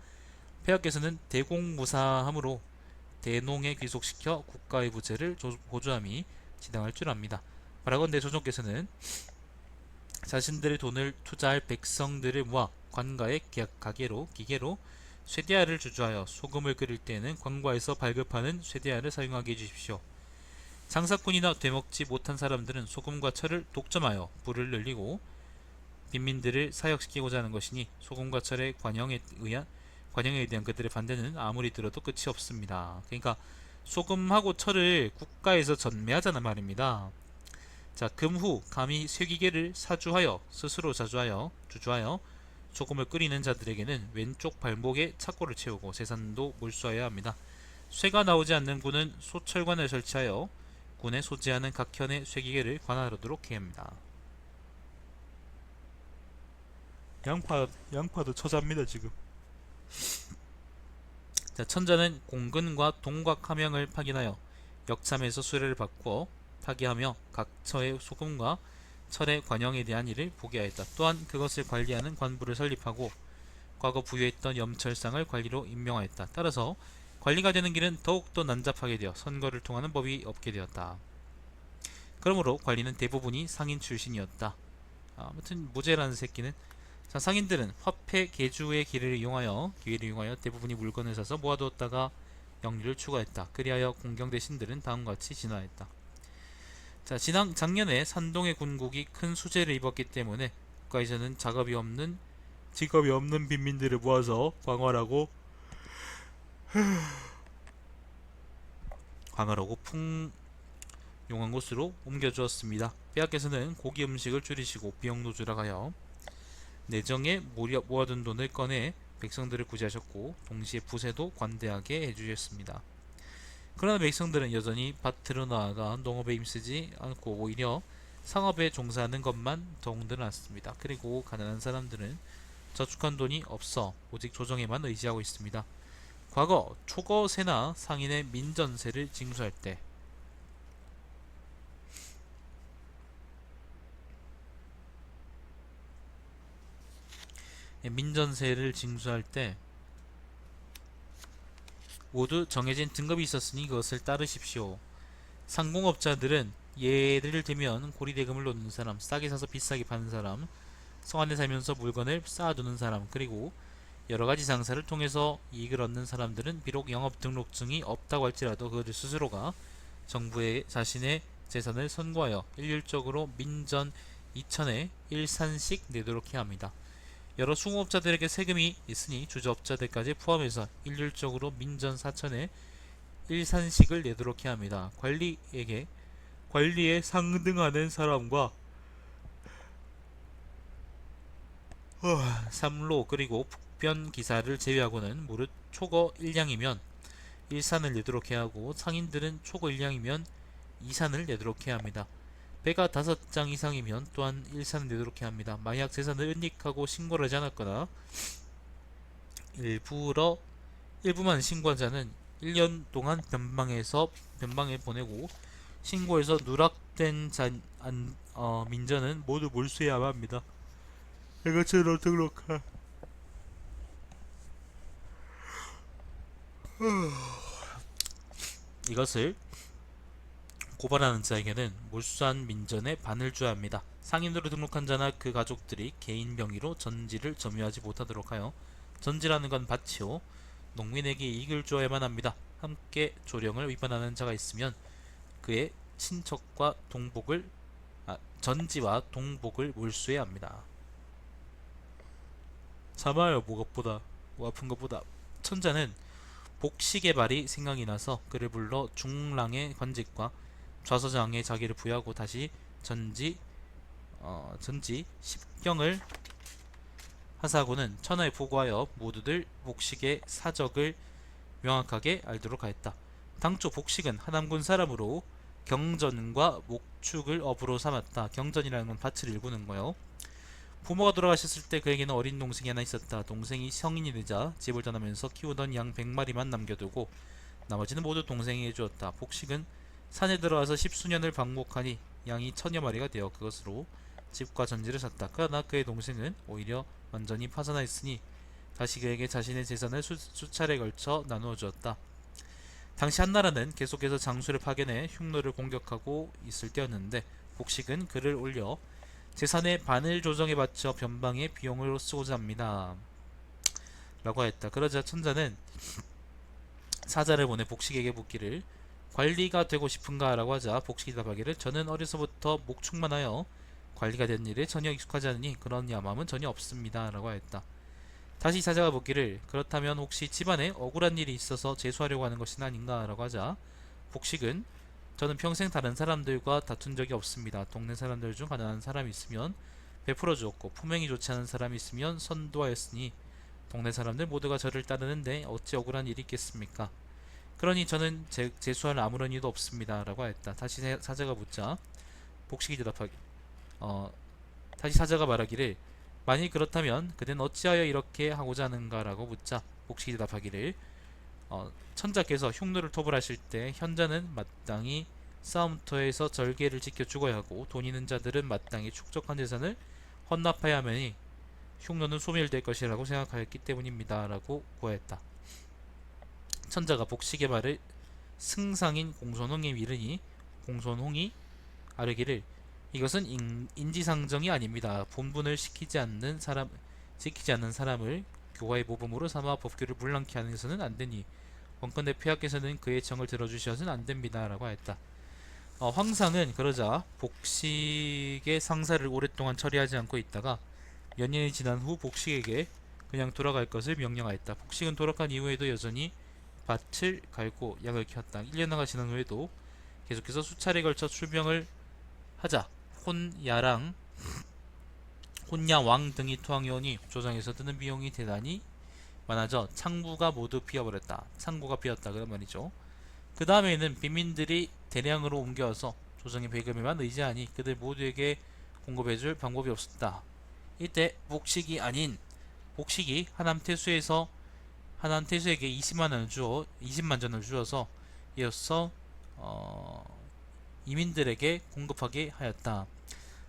폐하께서는 대공무사함으로 대농에 귀속시켜 국가의 부채를 보조함이 지당할 줄 압니다. 바라건대 조정께서는 자신들의 돈을 투자할 백성들을 모아 관가의 기계로 쇠대야를 주조하여 소금을 끓일 때에는 관과에서 발급하는 쇠대야를 사용하게 해주십시오. 장사꾼이나 되먹지 못한 사람들은 소금과 철을 독점하여 불을 늘리고 빈민들을 사역시키고자 하는 것이니 소금과 철의 관영에 대한 그들의 반대는 아무리 들어도 끝이 없습니다. 그러니까 소금하고 철을 국가에서 전매하자는 말입니다. 자, 금후 감히 쇠기계를 스스로 주주하여 소금을 끓이는 자들에게는 왼쪽 발목에 착고를 채우고 재산도 몰수하여야 합니다. 쇠가 나오지 않는 군은 소철관을 설치하여 군에 소지하는 각현의 쇠기계를 관할하도록 해야 합니다. 양파도 처자입니다 지금. 자, 천자는 공근과 동곽 함양을 파견하여 역참에서 수레를 바꾸어 타개하며 각 처의 소금과 철의 관영에 대한 일을 보게 하였다. 또한 그것을 관리하는 관부를 설립하고 과거 부여했던 염철상을 관리로 임명하였다. 따라서 관리가 되는 길은 더욱더 난잡하게 되어 선거를 통하는 법이 없게 되었다. 그러므로 관리는 대부분이 상인 출신이었다. 아무튼 무제라는 새끼는, 자, 상인들은 화폐 계주의 기회를 이용하여 대부분이 물건을 사서 모아두었다가 영리를 추가했다. 그리하여 공경 대신들은 다음과 같이 진화했다. 자, 작년에 산동의 군국이 큰 수재를 입었기 때문에 국가에서는 직업이 없는 빈민들을 모아서 광활하고 풍요한 곳으로 옮겨주었습니다. 폐하께서는 고기 음식을 줄이시고 비용노조라 하여 내정에 모아둔 돈을 꺼내 백성들을 구제하셨고 동시에 부세도 관대하게 해주셨습니다. 그러나 백성들은 여전히 밭으로 나아가 농업에 힘쓰지 않고 오히려 상업에 종사하는 것만 더욱 늘어났습니다. 그리고 가난한 사람들은 저축한 돈이 없어 오직 조정에만 의지하고 있습니다. 과거 초거세나 상인의 민전세를 징수할 때 모두 정해진 등급이 있었으니 그것을 따르십시오. 상공업자들은 예를 들면 고리대금을 놓는 사람, 싸게 사서 비싸게 파는 사람, 성 안에 살면서 물건을 쌓아두는 사람, 그리고 여러가지 장사를 통해서 이익을 얻는 사람들은 비록 영업등록증이 없다고 할지라도 그들 스스로가 정부에 자신의 재산을 선고하여 일률적으로 민전 2천에 1산씩 내도록 해야 합니다. 여러 수공업자들에게 세금이 있으니 주저업자들까지 포함해서 일률적으로 민전 4천에 1산씩을 내도록 해야 합니다. 관리에 상등하는 사람과 삼로 그리고 북변 기사를 제외하고는 무릇 초거 1량이면 1산을 내도록 해야 하고 상인들은 초거 1량이면 2산을 내도록 해야 합니다. 배가 5장 이상이면 또한 1산을 내도록 해야 합니다. 만약 재산을 은닉하고 신고를 하지 않았거나 일부만 신고한 자는 1년 동안 변방에 보내고 신고해서 누락된 민전은 모두 몰수해야만 합니다. 이것으로 등록한 이것을 고발하는 자에게는 몰수한 민전의 반을 줘야 합니다. 상인으로 등록한 자나 그 가족들이 개인 명의로 전지를 점유하지 못하도록 하여, 전지라는 건 밭이요 농민에게 이익을 주어야만 합니다. 함께 조령을 위반하는 자가 있으면 그의 친척과 전지와 동복을 몰수해야 합니다. 참아요. 뭐 아픈 것보다. 천자는 복식의 말이 생각이 나서 그를 불러 중랑의 관직과 좌서장의 자기를 부여하고 다시 전지 10경을 하사하고는 천하에 보고하여 모두들 복식의 사적을 명확하게 알도록 하였다. 당초 복식은 하남군 사람으로 경전과 목축을 업으로 삼았다. 경전이라는 건 밭을 일구는 거요. 부모가 돌아가셨을 때 그에게는 어린 동생이 하나 있었다. 동생이 성인이 되자 집을 떠나면서 키우던 양 100마리만 남겨두고 나머지는 모두 동생에게 주었다. 복식은 산에 들어와서 10수년을 방목하니 양이 1000여 마리가 되어 그것으로 집과 전지를 샀다. 그러나 그의 동생은 오히려 완전히 파산하였으니 다시 그에게 자신의 재산을 수차례 걸쳐 나누어 주었다. 당시 한나라는 계속해서 장수를 파견해 흉노를 공격하고 있을 때였는데 복식은 그를 올려 재산의 반을 조정에 바쳐 변방의 비용으로 쓰고자 합니다. 라고 하였다. 그러자 천자는 사자를 보내 복식에게 묻기를 관리가 되고 싶은가? 라고 하자 복식이 답하기를 저는 어려서부터 목축만 하여 관리가 된 일에 전혀 익숙하지 않으니 그런 야망은 전혀 없습니다 라고 하였다. 다시 사자가 묻기를 그렇다면 혹시 집안에 억울한 일이 있어서 재수하려고 하는 것은 아닌가 라고 하자 복식은 저는 평생 다른 사람들과 다툰 적이 없습니다. 동네 사람들 중 가난한 사람이 있으면 베풀어 주었고 품행이 좋지 않은 사람이 있으면 선도하였으니 동네 사람들 모두가 저를 따르는데 어찌 억울한 일이 있겠습니까? 그러니 저는 재수할 아무런 이유도 없습니다 라고 하였다. 다시 사자가 묻자 복식이 대답하기 다시 사자가 말하기를 만일 그렇다면 그는 어찌하여 이렇게 하고자 하는가 라고 묻자 복식이 대답하기를 천자께서 흉노를 토벌하실 때 현자는 마땅히 싸움터에서 절개를 지켜 죽어야 하고 돈 있는 자들은 마땅히 축적한 재산을 헌납해야 하매니 흉노는 소멸될 것이라고 생각하였기 때문입니다 라고 고하였다. 천자가 복식의 말을 승상인 공손홍에 미르니 공손홍이 아뢰기를 이것은 인지상정이 아닙니다. 본분을 시키지 않는 사람을 교화의 모범으로 삼아 법규를 물랑케 하는 것은 안되니 원컨대 폐하께서는 그의 정을 들어주셔서는 안됩니다 라고 하였다. 황상은 그러자 복식의 상사를 오랫동안 처리하지 않고 있다가 몇 년이 지난 후 복식에게 그냥 돌아갈 것을 명령하였다. 복식은 돌아간 이후에도 여전히 밭을 갈고 양을 키웠다. 1년여가 지난 후에도 계속해서 수차례에 걸쳐 출병을 하자 혼야랑 혼야왕 등이 투항해오니 조정에서 드는 비용이 대단히 많아져 창부가 모두 비어버렸다. 창고가 비었다 그런 말이죠. 그 다음에는 빈민들이 대량으로 옮겨와서 조정의 배급에만 의지하니 그들 모두에게 공급해줄 방법이 없었다. 이때 복식이 하남 태수에게 20만 전을 주어서 이어서 이민들에게 공급하게 하였다.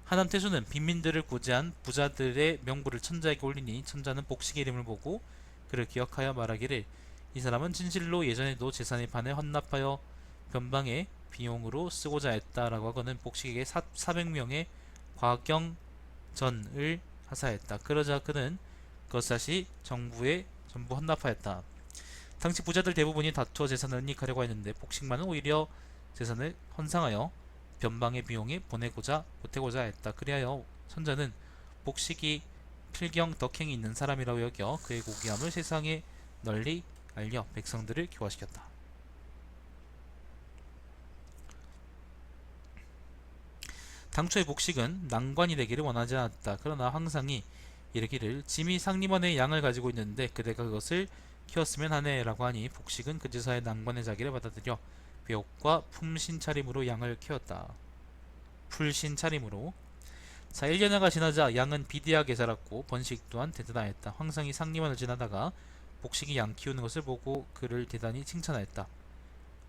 하남 태수는 빈민들을 구제한 부자들의 명부를 천자에게 올리니 천자는 복식의 이름을 보고 그를 기억하여 말하기를 이 사람은 진실로 예전에도 재산의 반을 헌납하여 변방의 비용으로 쓰고자 했다라고 하고는 복식에게 400명의 과경전을 하사했다. 그러자 그는 그것 다시 정부에 전부 헌납하였다. 당시 부자들 대부분이 다투어 재산을 은닉하려고 했는데 복식만은 오히려 재산을 헌상하여 변방의 비용에 보태고자 했다. 그리하여 천자는 복식이 필경 덕행이 있는 사람이라고 여겨 그의 고귀함을 세상에 널리 알려 백성들을 교화시켰다. 당초의 복식은 낭관이 되기를 원하지 않았다. 그러나 황상이 이르기를 짐이 상림원의 양을 가지고 있는데 그대가 그것을 키웠으면 하네 라고 하니 복식은 그제서야 낭관의 자기를 받아들여 배옥과 품신차림으로 양을 키웠다. 풀신차림으로. 자, 1년여가 지나자 양은 비대하게 자랐고 번식 또한 대단하였다. 황상이 상림원을 지나다가 복식이 양 키우는 것을 보고 그를 대단히 칭찬하였다.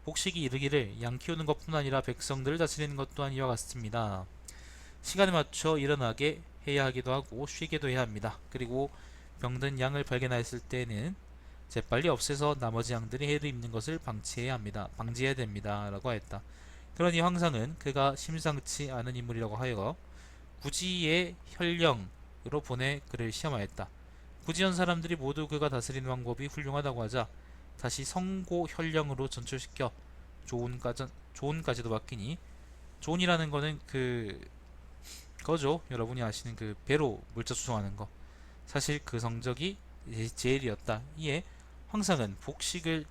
복식이 이르기를 양 키우는 것뿐 아니라 백성들을 다스리는 것 또한 이와 같습니다. 시간에 맞춰 일어나게 해야 하기도 하고 쉬게도 해야 합니다. 그리고 병든 양을 발견하였을 때는 재빨리 없애서 나머지 양들이 해를 입는 것을 방지해야 됩니다 라고 하였다. 그러니 황상은 그가 심상치 않은 인물이라고 하여 구지의 현령으로 보내 그를 시험하였다. 구지현 사람들이 모두 그가 다스리는 방법이 훌륭하다고 하자 다시 성고 현령으로 전출시켜 조온까지도 맡기니 조온이라는 거는 그거죠. 여러분이 아시는 그 배로 물자 수송하는 거. 사실 그 성적이 제일이었다. 이에 황상은 복식을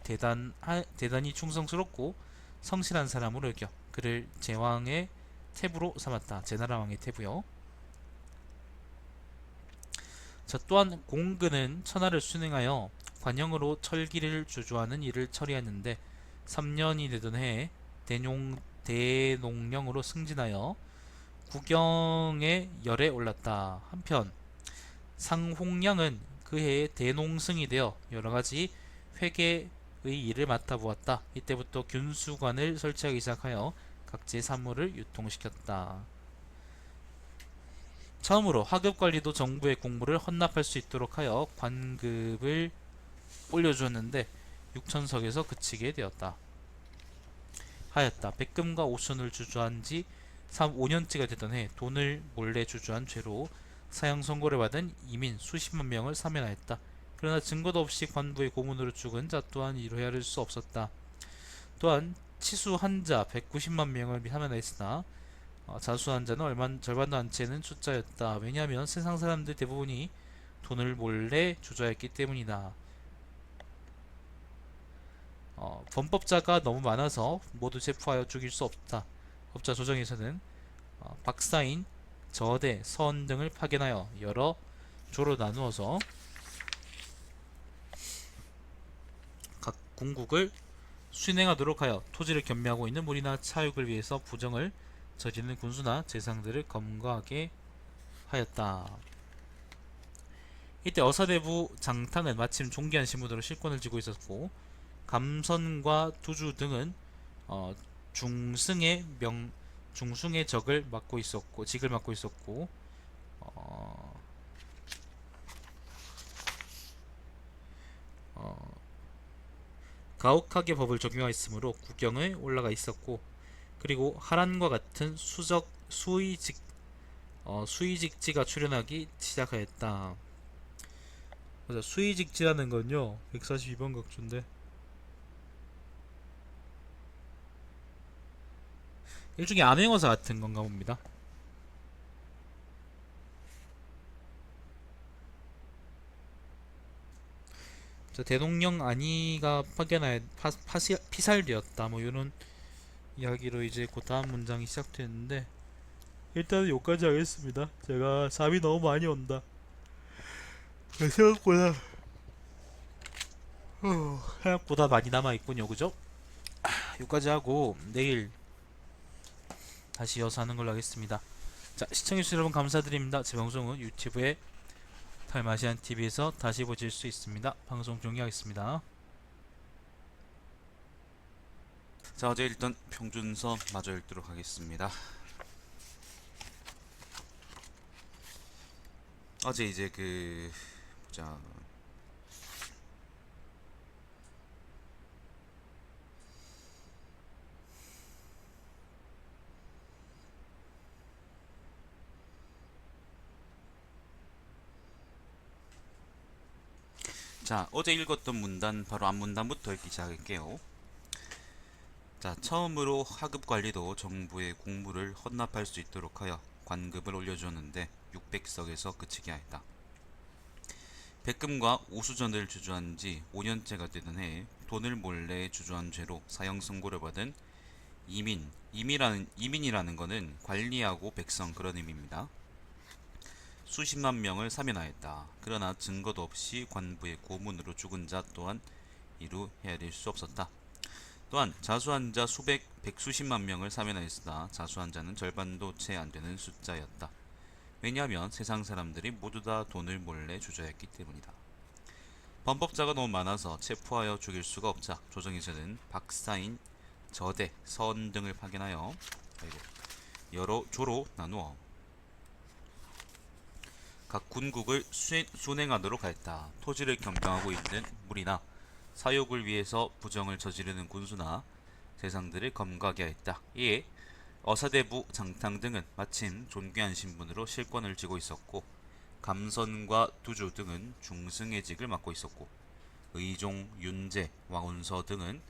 대단히 충성스럽고 성실한 사람으로 여겨 그를 제왕의 태부로 삼았다. 제나라 왕의 태부요. 자, 또한 공근은 천하를 순행하여 관영으로 철기를 주조하는 일을 처리했는데 3년이 되던 해에 대농령으로 승진하여 국영의 열에 올랐다. 한편 상홍량은 그 해에 대농승이 되어 여러가지 회계의 일을 맡아보았다. 이때부터 균수관을 설치하기 시작하여 각지의 산물을 유통시켰다. 처음으로 하급관리도 정부의 공물을 헌납할 수 있도록 하여 관급을 올려주었는데 6천석에서 그치게 되었다. 하였다. 백금과 오순을 주저한 지 5년째가 되던 해 돈을 몰래 주저한 죄로 사형 선고를 받은 이민 수십만 명을 사면하였다. 그러나 증거도 없이 관부의 고문으로 죽은 자 또한 이루 헤아릴 수 없었다. 또한 치수 한자 190만 명을 사면하였으나 자수한 자는 절반도 안 채는 숫자였다. 왜냐하면 세상 사람들 대부분이 돈을 몰래 주저했기 때문이다. 범법자가 너무 많아서 모두 체포하여 죽일 수 없다. 법자 조정에서는 박사인, 저대, 선 등을 파견하여 여러 조로 나누어서 각 궁국을 순행하도록 하여 토지를 겸비하고 있는 무리나 차육을 위해서 부정을 저지르는 군수나 재상들을 검거하게 하였다. 이때 어사대부 장탕은 마침 존귀한 신분으로 실권을 쥐고 있었고 감선과 두주 등은 중승의 직을 맡고 있었고 어, 어, 가혹하게 법을 적용하였으므로 국경에 올라가 있었고 그리고 하란과 같은 수의직지가 출현하기 시작하였다. 맞아, 수의직지라는 건요 142번 각주인데 일종의 암행어사 같은 건가 봅니다. 대동령 안희가 피살되었다 뭐 이런 이야기로 이제 그 다음 문장이 시작되는데 일단은 여기까지 하겠습니다. 제가 잠이 너무 많이 온다. 생각보다 생각보다 많이 남아있군요, 그죠? 여기까지 하고 내일 다시 이어서 하는 걸로 하겠습니다. 자, 시청해주신 여러분 감사드립니다. 제 방송은 유튜브에 탈마시안TV에서 다시 보실 수 있습니다. 방송 종료하겠습니다. 자, 어제 일단 평준서 마저 읽도록 하겠습니다. 어제 이제 보자. 자, 어제 읽었던 문단 바로 앞문단부터 읽기 시작할게요. 자, 처음으로 하급 관리도 정부의 공무를 헌납할 수 있도록 하여 관급을 올려주었는데 600석에서 그치게 하였다. 백금과 오수전을 주주한 지 5년째가 되던 해에 돈을 몰래 주주한 죄로 사형 선고를 받은 이민이라는 거는 관리하고 백성 그런 의미입니다. 수십만 명을 사면하였다. 그러나 증거도 없이 관부의 고문으로 죽은 자 또한 이루 헤아릴 수 없었다. 또한 자수한 자 백수십만 명을 사면하였으나 자수한 자는 절반도 채 안되는 숫자였다. 왜냐하면 세상 사람들이 모두 다 돈을 몰래 주저했기 때문이다. 범법자가 너무 많아서 체포하여 죽일 수가 없자 조정에서는 박사인, 저대, 선 등을 파견하여 여러 조로 나누어 각 군국을 순행하도록 하였다. 토지를 겸병하고 있는 무리나 사욕을 위해서 부정을 저지르는 군수나 재상들을 검거하게 하였다. 이에 어사대부 장탕 등은 마침 존귀한 신분으로 실권을 쥐고 있었고 감선과 두주 등은 중승의 직을 맡고 있었고 의종, 윤제, 왕운서 등은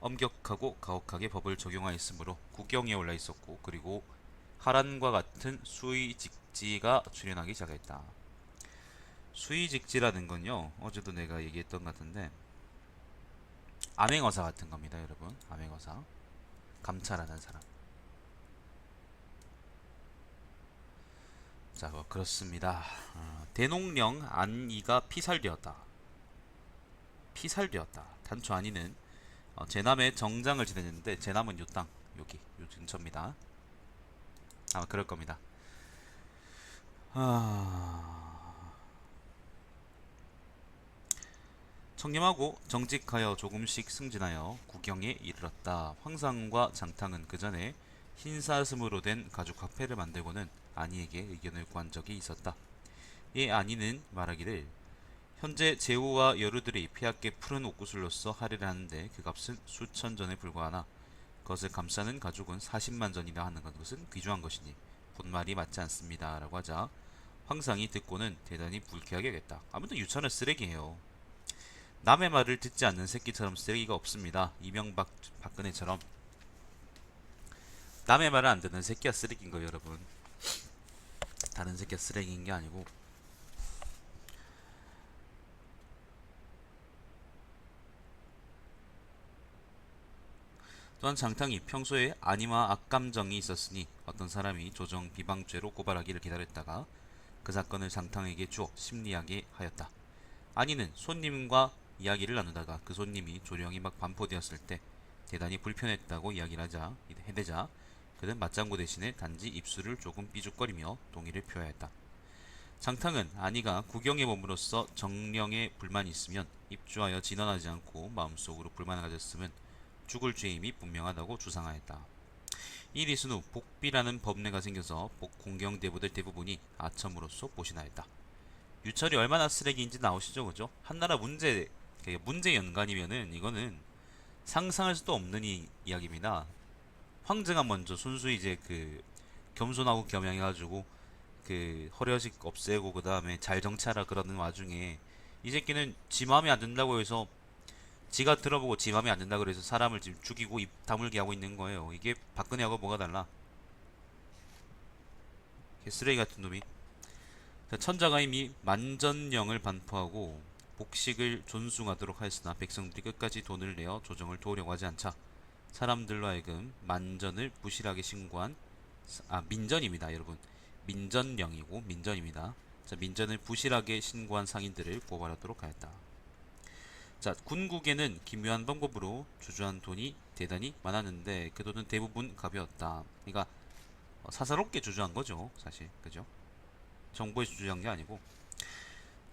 엄격하고 가혹하게 법을 적용하였으므로 국경에 올라 있었고 그리고 하란과 같은 수의직지가 출현하기 시작했다. 수의직지라는 건요 어제도 내가 얘기했던 것 같은데 암행어사 같은 겁니다. 여러분, 암행어사, 감찰하는 사람. 자, 그렇습니다. 대농령 안이가 피살되었다. 단초 안이는 제남의 정장을 지냈는데 제남은 요 땅, 여기 요 근처입니다. 아마 그럴 겁니다. 청렴하고 정직하여 조금씩 승진하여 국경에 이르렀다. 황상과 장탕은 그 전에 흰사슴으로 된 가죽 화폐를 만들고는 안이에게 의견을 구한 적이 있었다. 이 안이는 말하기를 현재 제후와 여루들이 폐하께 푸른 옷구슬로서 할애를 하는데 그 값은 수천 전에 불과하나 그것을 감싸는 가죽은 40만 전이나 하는 것은 귀중한 것이니 본말이 맞지 않습니다. 라고 하자 황상이 듣고는 대단히 불쾌하게 여겼다. 아무튼 유천은 쓰레기예요. 남의 말을 듣지 않는 새끼처럼 쓰레기가 없습니다. 이명박 박근혜처럼. 남의 말을 안 듣는 새끼가 쓰레기인 거예요, 여러분. 다른 새끼가 쓰레기인 게 아니고. 또한 장탕이 평소에 아니마 악감정이 있었으니 어떤 사람이 조정 비방죄로 고발하기를 기다렸다가 그 사건을 장탕에게 주어 심리하게 하였다. 아니는 손님과 이야기를 나누다가 그 손님이 조령이 막 반포되었을 때 대단히 불편했다고 이야기를 해대자 그는 맞장구 대신에 단지 입술을 조금 삐죽거리며 동의를 표하였다. 장탕은 아니가 구경에 몸으로써 정령에 불만이 있으면 입주하여 진언하지 않고 마음속으로 불만을 가졌으면 죽을 죄임이 분명하다고 주장하였다. 이 리순 후 복비라는 법례가 생겨서 공경대부들 대부분이 아첨으로써 보신하였다. 유철이 얼마나 쓰레기인지 나오시죠, 그죠? 한나라 문제 연관이면은 이거는 상상할 수도 없는 이야기입니다. 황제가 먼저 순수 이제 그 겸손하고 겸양해가지고 그 허려식 없애고 그 다음에 잘 정치하라 그러는 와중에 이 새끼는 지 마음에 안 든다고 해서 지가 들어보고 지 마음에 안 든다 그래서 사람을 지금 죽이고 입 다물게 하고 있는 거예요. 이게 박근혜하고 뭐가 달라? 쓰레기 같은 놈이. 천자가 이미 만전령을 반포하고 복식을 존숭하도록 하였으나 백성들이 끝까지 돈을 내어 조정을 도우려고 하지 않자 사람들로 하여금 만전을 부실하게 신고한 민전입니다, 여러분. 민전령이고 민전입니다. 자, 민전을 부실하게 신고한 상인들을 고발하도록 하였다. 자, 군국에는 기묘한 방법으로 주주한 돈이 대단히 많았는데 그 돈은 대부분 가벼웠다. 그러니까 사사롭게 주주한 거죠, 사실. 그죠? 정부에 주주한 게 아니고.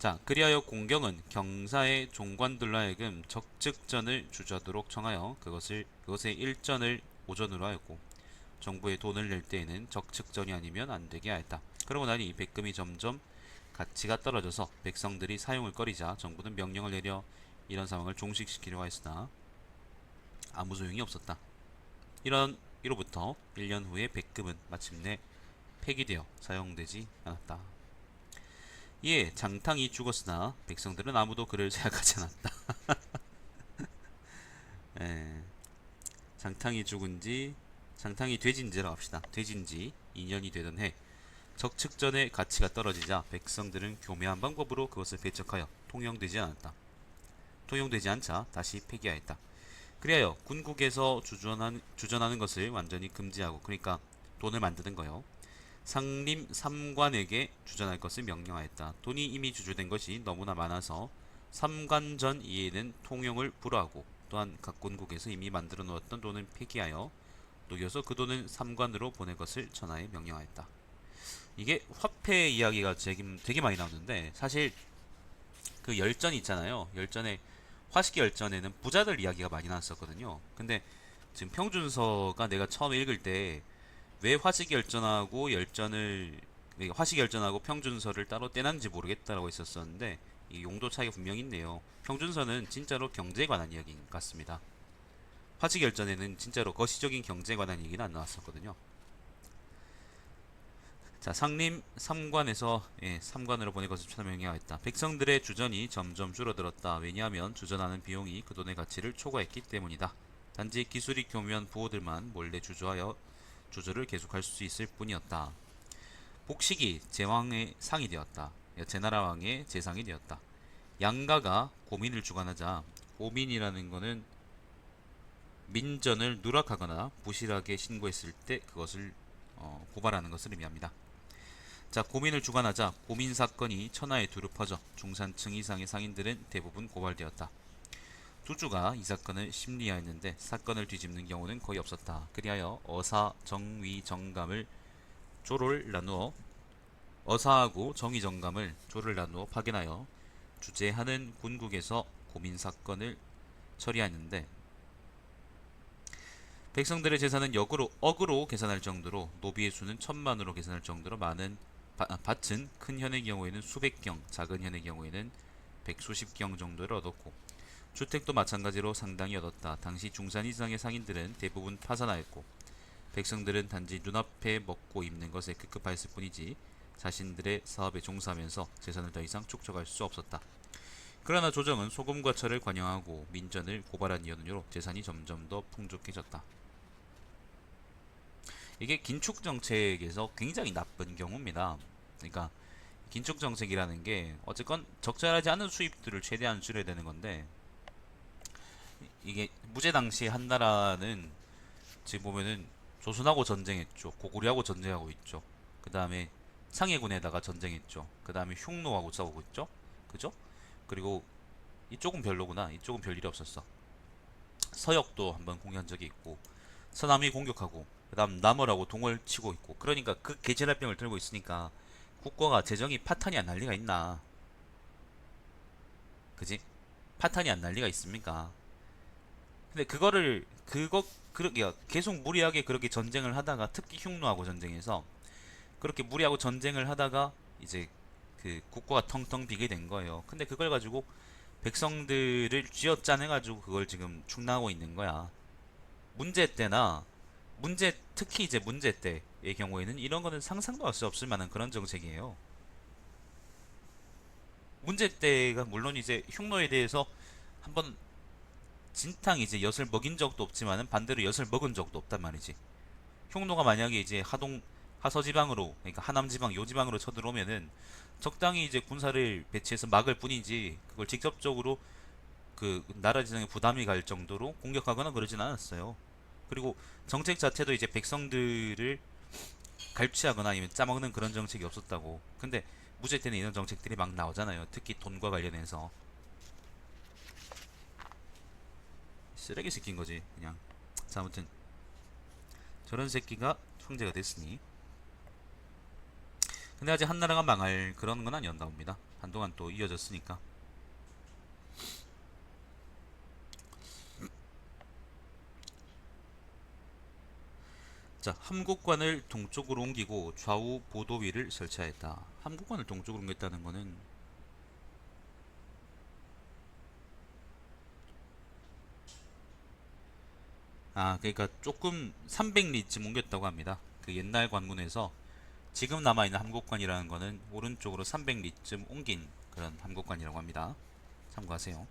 자, 그리하여 공경은 경사의 종관들로 하여금 적측전을 주저하도록 청하여 그것의 일전을 오전으로 하였고 정부에 돈을 낼 때에는 적측전이 아니면 안 되게 하였다. 그러고 나니 백금이 점점 가치가 떨어져서 백성들이 사용을 꺼리자 정부는 명령을 내려 이런 상황을 종식시키려고 했으나 아무 소용이 없었다. 이로부터 1년 후에 백금은 마침내 폐기되어 사용되지 않았다. 이에 장탕이 죽었으나 백성들은 아무도 그를 생각하지 않았다. 에, 장탕이 돼진지라고 합시다. 돼진지 2년이 되던 해 적측전의 가치가 떨어지자 백성들은 교묘한 방법으로 그것을 배척하여 통용되지 않자 다시 폐기하였다. 그리하여 군국에서 주전하는 것을 완전히 금지하고, 그러니까 돈을 만드는 거요. 상림 삼관에게 주전할 것을 명령하였다. 돈이 이미 주주된 것이 너무나 많아서 삼관전 이에는 통용을 불허하고 또한 각 군국에서 이미 만들어 놓았던 돈을 폐기하여 녹여서 그 돈은 삼관으로 보낼 것을 천하에 명령하였다. 이게 화폐 이야기가 되게 많이 나오는데 사실 그 열전 있잖아요. 열전에 화식기 열전에는 부자들 이야기가 많이 나왔었거든요. 근데 지금 평준서가 내가 처음에 읽을 때 왜 화식기 열전하고 화식기 열전하고 평준서를 따로 떼놨는지 모르겠다라고 했었었는데 이 용도 차이가 분명히 있네요. 평준서는 진짜로 경제에 관한 이야기 같습니다. 화식기 열전에는 진짜로 거시적인 경제에 관한 얘기는 안 나왔었거든요. 자, 상림 삼관에서 삼관으로 보낼 것을 명령하였다. 백성들의 주전이 점점 줄어들었다. 왜냐하면 주전하는 비용이 그 돈의 가치를 초과했기 때문이다. 단지 기술이 교묘한 부호들만 몰래 주저를 계속할 수 있을 뿐이었다. 복식이 제왕의 상이 되었다. 제나라 왕의 제상이 되었다. 양가가 고민을 주관하자, 고민이라는 거는 민전을 누락하거나 부실하게 신고했을 때 그것을 고발하는 것을 의미합니다. 자, 고민을 주관하자 고민 사건이 천하에 두루 퍼져 중산층 이상의 상인들은 대부분 고발되었다. 주주가 이 사건을 심리하였는데 사건을 뒤집는 경우는 거의 없었다. 그리하여 어사, 정위, 정감을 어사하고 정위, 정감을 조를 나누어 파견하여 주재하는 군국에서 고민 사건을 처리하였는데 백성들의 재산은 억으로 계산할 정도로 노비의 수는 1000만으로 계산할 정도로 많은 밭은 큰 현의 경우에는 수백 경, 작은 현의 경우에는 백수십 경 정도를 얻었고 주택도 마찬가지로 상당히 얻었다. 당시 중산 이상의 상인들은 대부분 파산하였고 백성들은 단지 눈앞에 먹고 입는 것에 급급하였을 뿐이지 자신들의 사업에 종사하면서 재산을 더 이상 축적할 수 없었다. 그러나 조정은 소금과 철을 관여하고 민전을 고발한 연유로 재산이 점점 더 풍족해졌다. 이게 긴축 정책에서 굉장히 나쁜 경우입니다. 그러니까 긴축 정책이라는 게 어쨌건 적절하지 않은 수입들을 최대한 줄여야 되는 건데, 이게 무제 당시 한나라는 지금 보면은 조선하고 전쟁했죠. 고구려하고 전쟁하고 있죠. 그 다음에 상해군에다가 전쟁했죠. 그 다음에 흉노하고 싸우고 있죠. 그죠? 그리고 이쪽은 별로구나. 이쪽은 별일이 없었어. 서역도 한번 공격한 적이 있고, 서남이 공격하고, 그 다음 남월하고 동월 치고 있고. 그러니까 그 계절합병을 들고 있으니까 국가가 재정이 파탄이 안 날 리가 있나? 그지? 파탄이 안 날 리가 있습니까? 근데 그렇게 계속 무리하게 그렇게 전쟁을 하다가, 특히 흉노하고 전쟁에서 그렇게 무리하고 전쟁을 하다가 이제 그 국가가 텅텅 비게 된 거예요. 근데 그걸 가지고 백성들을 쥐어짜내가지고 그걸 지금 충당하고 있는 거야. 문제 때나 특히 이제 문제 때의 경우에는 이런 거는 상상도 할 수 없을 만한 그런 정책이에요. 문제 때가 물론 이제 흉노에 대해서 한번 진탕 이제 엿을 먹인 적도 없지만은 반대로 엿을 먹은 적도 없단 말이지. 흉노가 만약에 이제 하서지방으로, 그러니까 하남지방 요지방으로 쳐들어오면은 적당히 이제 군사를 배치해서 막을 뿐이지, 그걸 직접적으로 그 나라 지정에 부담이 갈 정도로 공격하거나 그러진 않았어요. 그리고 정책 자체도 이제 백성들을 갈취하거나 아니면 짜먹는 그런 정책이 없었다고. 근데 무제 때는 이런 정책들이 막 나오잖아요. 특히 돈과 관련해서. 쓰레기 새끼인 거지 그냥. 자, 아무튼 저런 새끼가 황제가 됐으니. 근데 아직 한나라가 망할 그런 건 아니었나 봅니다. 한동안 또 이어졌으니까. 자, 함국관을 동쪽으로 옮기고 좌우 보도위를 설치하였다. 함국관을 동쪽으로 옮겼다는 거는, 그러니까 조금 300리쯤 옮겼다고 합니다. 그 옛날 관문에서 지금 남아있는 함국관이라는 거는 오른쪽으로 300리쯤 옮긴 그런 함국관이라고 합니다. 참고하세요.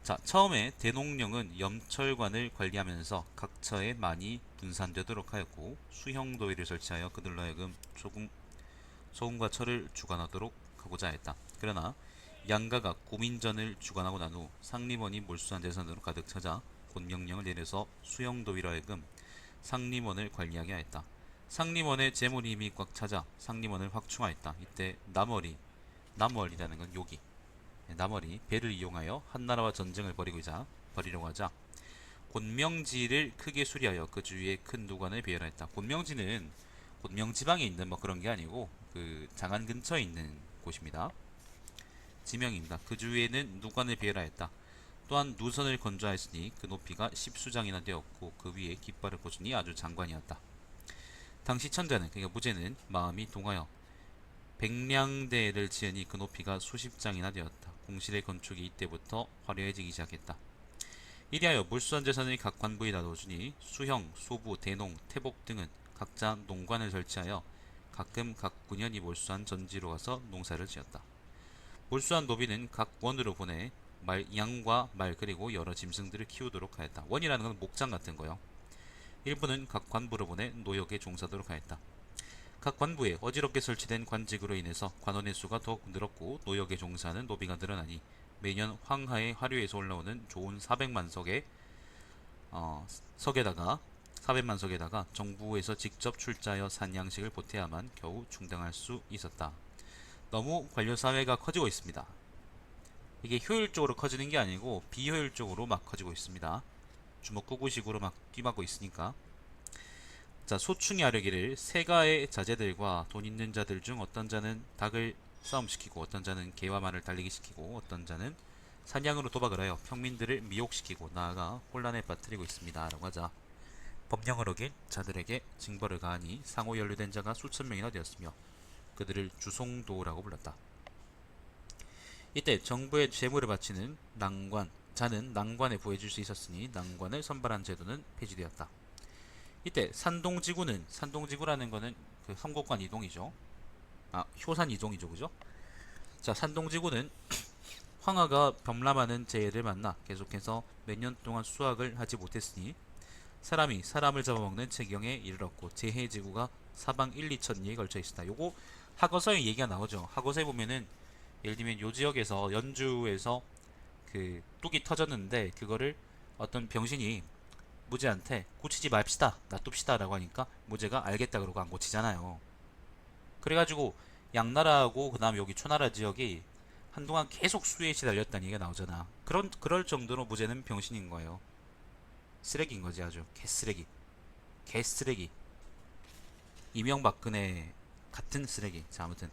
자, 처음에 대농령은 염철관을 관리하면서 각 처에 많이 분산되도록 하였고, 수형도위를 설치하여 그들로 하여금 소금과 철을 주관하도록 하고자 했다. 그러나 양가가 고민전을 주관하고 난 후 상림원이 몰수한 재산으로 가득 차자 곧 명령을 내려서 수형도위로 하여금 상림원을 관리하게 하였다. 상림원의 재물이 이미 꽉 차자 상림원을 확충하였다. 이때 남월이라는 건 여기 남월이 배를 이용하여 한나라와 전쟁을 벌이려고 하자 곤명지를 크게 수리하여 그 주위에 큰 누관을 배열하였다. 곤명지는 곤명지방에 있는 뭐 그런 게 아니고 그 장안 근처에 있는 곳입니다. 지명입니다. 그 주위에는 누관을 배열하였다. 또한 누선을 건조하였으니 그 높이가 10수장이나 되었고 그 위에 깃발을 꽂으니 아주 장관이었다. 당시 천자는, 그러니까 무제는 마음이 동하여 백량대를 지으니 그 높이가 수십 장이나 되었다. 공실의 건축이 이때부터 화려해지기 시작했다. 이리하여 몰수한 재산을 각 관부에 나눠주니 수형, 소부, 대농, 태복 등은 각자 농관을 설치하여 가끔 각 군현이 몰수한 전지로 가서 농사를 지었다. 몰수한 노비는 각 원으로 보내 양과 말 그리고 여러 짐승들을 키우도록 하였다. 원이라는 건 목장 같은 거요. 일부는 각 관부로 보내 노역에 종사하도록 하였다. 각 관부에 어지럽게 설치된 관직으로 인해서 관원의 수가 더욱 늘었고 노역에 종사하는 노비가 늘어나니 매년 황하의 화류에서 올라오는 좋은 400만 석에다가 정부에서 직접 출자하여 산 양식을 보태야만 겨우 충당할 수 있었다. 너무 관료사회가 커지고 있습니다. 이게 효율적으로 커지는 게 아니고 비효율적으로 막 커지고 있습니다. 주먹구구식으로 막 뛰맞고 있으니까. 자, 소충이 하려기를 세가의 자제들과 돈 있는 자들 중 어떤 자는 닭을 싸움시키고 어떤 자는 개와 말을 달리기 시키고 어떤 자는 사냥으로 도박을 하여 평민들을 미혹시키고 나아가 혼란에 빠뜨리고 있습니다. 라고 하자 법령을 어긴 자들에게 징벌을 가하니 상호 연루된 자가 수천 명이나 되었으며 그들을 주송도라고 불렀다. 이때 정부의 재물을 바치는 자는 낭관에 부해줄 수 있었으니 낭관을 선발한 제도는 폐지되었다. 이때 산동지구라는 거는 그 성곡관 이동이죠. 효산 이동이죠, 그죠? 자, 산동지구는 황하가 범람하는 재해를 만나 계속해서 몇 년 동안 수확을 하지 못했으니 사람이 사람을 잡아먹는 지경에 이르렀고 재해지구가 사방 1, 2천 리에 걸쳐 있었다. 요거 학어서에 얘기가 나오죠. 학어서에 보면은 예를 들면 요 지역에서 연주에서 그 뚝이 터졌는데 그거를 어떤 병신이 무제한테 고치지 맙시다 놔둡시다 라고 하니까 무제가 알겠다 그러고 안 고치잖아요. 그래가지고 양나라하고 그 다음 여기 초나라 지역이 한동안 계속 수해에 시달렸다는 얘기가 나오잖아. 그럴 정도로 무제는 병신인 거예요. 쓰레기인 거지. 아주 개쓰레기. 개쓰레기. 이명박근혜 같은 쓰레기. 자, 아무튼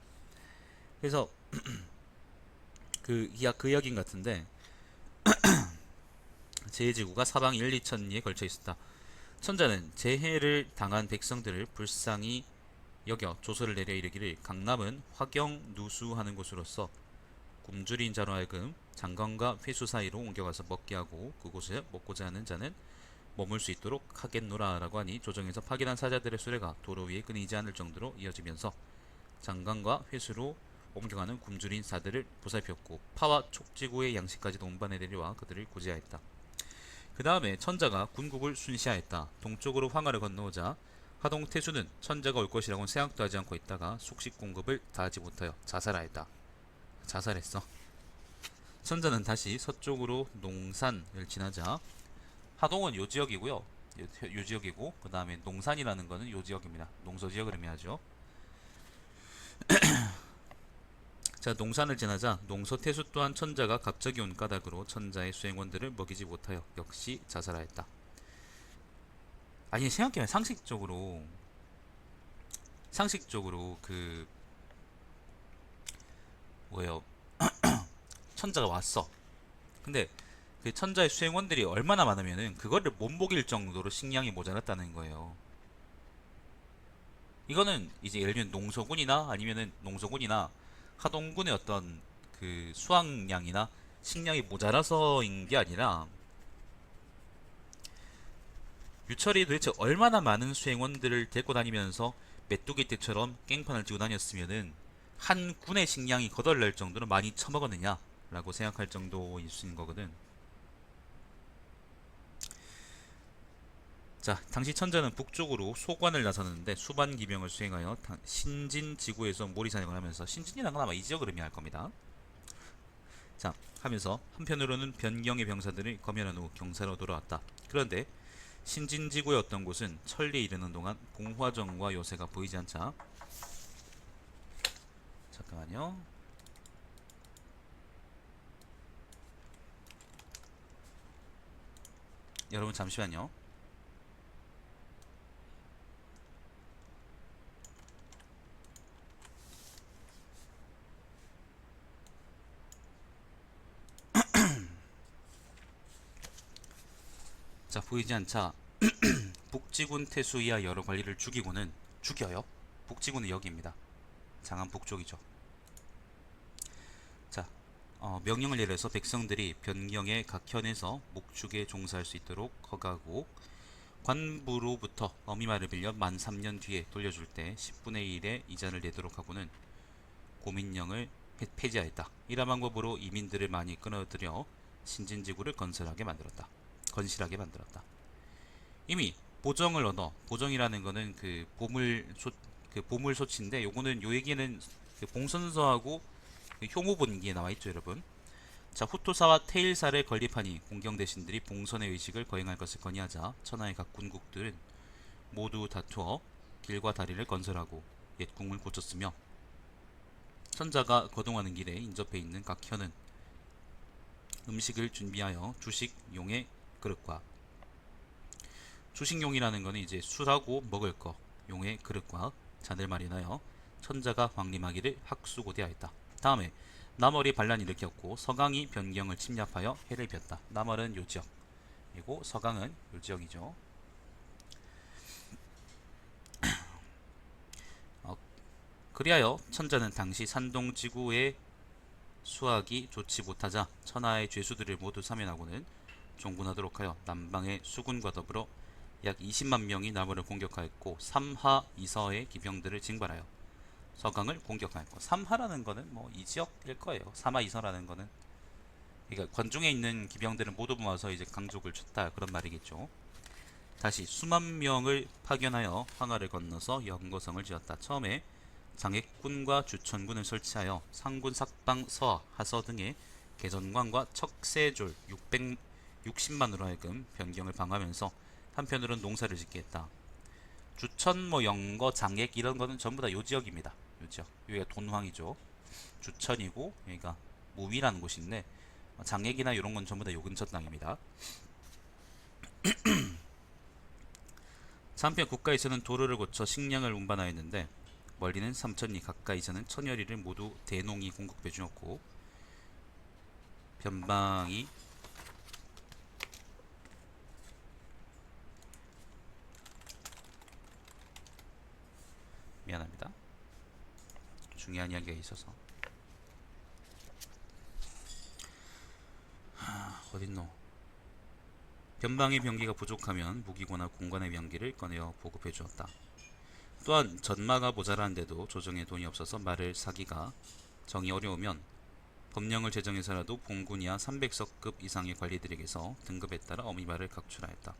그래서 그 이야기인 같은데 재해지구가 사방 1, 2천 리에 걸쳐 있었다. 천자는 재해를 당한 백성들을 불쌍히 여겨 조서를 내려 이르기를 강남은 화경 누수하는 곳으로서 굶주린 자로 하여금 장강과 회수 사이로 옮겨가서 먹게 하고 그곳에 먹고자 하는 자는 머물 수 있도록 하겠노라 라고 하니 조정에서 파견한 사자들의 수레가 도로 위에 끊이지 않을 정도로 이어지면서 장강과 회수로 옮겨가는 굶주린 사들을 보살폈고 파와 촉지구의 양식까지도 운반해 내려와 그들을 구제하였다. 그 다음에 천자가 군국을 순시하였다. 동쪽으로 황하를 건너오자 하동태수는 천자가 올 것이라고는 생각도 하지 않고 있다가 숙식 공급을 다하지 못하여 자살하였다. 자살했어. 천자는 다시 서쪽으로 농산을 지나자 하동은 요 지역이고요. 요 지역이고 그 다음에 농산이라는 거는 요 지역입니다. 농서지역을 의미하죠. 자, 농산을 지나자 농서태수 또한 천자가 갑자기 온 까닭으로 천자의 수행원들을 먹이지 못하여 역시 자살하였다. 아니 생각해보면 상식적으로 그 뭐예요? 천자가 왔어. 근데 그 천자의 수행원들이 얼마나 많으면은 그거를 못 먹일 정도로 식량이 모자랐다는 거예요. 이거는 이제 예를 들면 농서군이나 하동군의 어떤 그 수확량이나 식량이 모자라서인 게 아니라 유철이 도대체 얼마나 많은 수행원들을 데리고 다니면서 메뚜기 떼처럼 깽판을 지고 다녔으면은 한 군의 식량이 거덜날 정도로 많이 처먹었느냐 라고 생각할 정도일 수 있는 거거든. 자, 당시 천자는 북쪽으로 소관을 나섰는데 수반 기병을 수행하여 신진지구에서 모리사냥을 하면서 신진이라는 건 아마 이 지역을 의미할 겁니다. 자, 하면서 한편으로는 변경의 병사들을 검열한 후 경사로 돌아왔다. 그런데 신진지구의 어떤 곳은 천리에 이르는 동안 봉화정과 요새가 보이지 않자 잠깐만요. 여러분 잠시만요. 자, 보이지 않자 북지군 태수 이하 여러 관리를 죽여요. 북지군은 여기입니다. 장안 북쪽이죠. 자, 명령을 내려서 백성들이 변경의 각 현에서 목축에 종사할 수 있도록 허가하고 관부로부터 어미말을 빌려 만 3년 뒤에 돌려줄 때 10분의 1의 이자를 내도록 하고는 고민령을 폐지하였다. 이러한 방법으로 이민들을 많이 끌어들여 신진지구를 건실하게 만들었다. 이미 보정을 얻어 보정이라는 거는 그 보물 소치인데 요거는 요 얘기는 그 봉선서하고 그 효무본기에 나와 있죠, 여러분. 자, 후토사와 태일사를 건립하니 공경 대신들이 봉선의 의식을 거행할 것을 건의하자 천하의 각 군국들은 모두 다투어 길과 다리를 건설하고 옛 궁을 고쳤으며 천자가 거동하는 길에 인접해 있는 각 현은 음식을 준비하여 주식 용의 그릇과 주식용이라는 것은 이제 술하고 먹을 거 용의 그릇과 잔을 마련하여 천자가 왕림하기를 학수고대하였다. 다음에 남월이 반란을 일으켰고 서강이 변경을 침략하여 해를 폈다. 남월은 요 지역, 그리고 서강은 요 지역이죠. 그리하여 천자는 당시 산동지구의 수학이 좋지 못하자 천하의 죄수들을 모두 사면하고는 종군하도록 하여 남방의 수군과 더불어 약 20만 명이 남원을 공격하였고 삼하 이서의 기병들을 징발하여 서강을 공격하였고 삼하라는 거는 뭐 이 지역일 거예요. 삼하 이서라는 거는 그러니까 관중에 있는 기병들을 모두 모아서 이제 강족을 쳤다 그런 말이겠죠. 다시 수만 명을 파견하여 황하를 건너서 영거성을 지었다. 처음에 장액군과 주천군을 설치하여 상군, 삭방, 서, 하서 등의 개전관과 척세졸 660만으로 하여금 변경을 방하면서 한편으로는 농사를 짓게 했다. 주천, 영거, 장액 이런 거는 전부 다 요 지역입니다. 요 지역. 여기가 돈황이죠. 주천이고 여기가 무위라는 곳인데 장액이나 이런 건 전부 다 요 근처 땅입니다. 한편 국가에서는 도로를 고쳐 식량을 운반하였는데 멀리는 삼천리, 가까이서는 천여리를 모두 대농이 공급해 주었고 변방이 미안합니다. 중요한 이야기가 있어서 어딨노? 변방의 병기가 부족하면 무기고나 공관의 병기를 꺼내어 보급해 주었다. 또한 전마가 모자라는데도 조정에 돈이 없어서 말을 사기가 정이 어려우면 법령을 제정해서라도 봉군 이하 300석급 이상의 관리들에게서 등급에 따라 어미말을 각출하였다.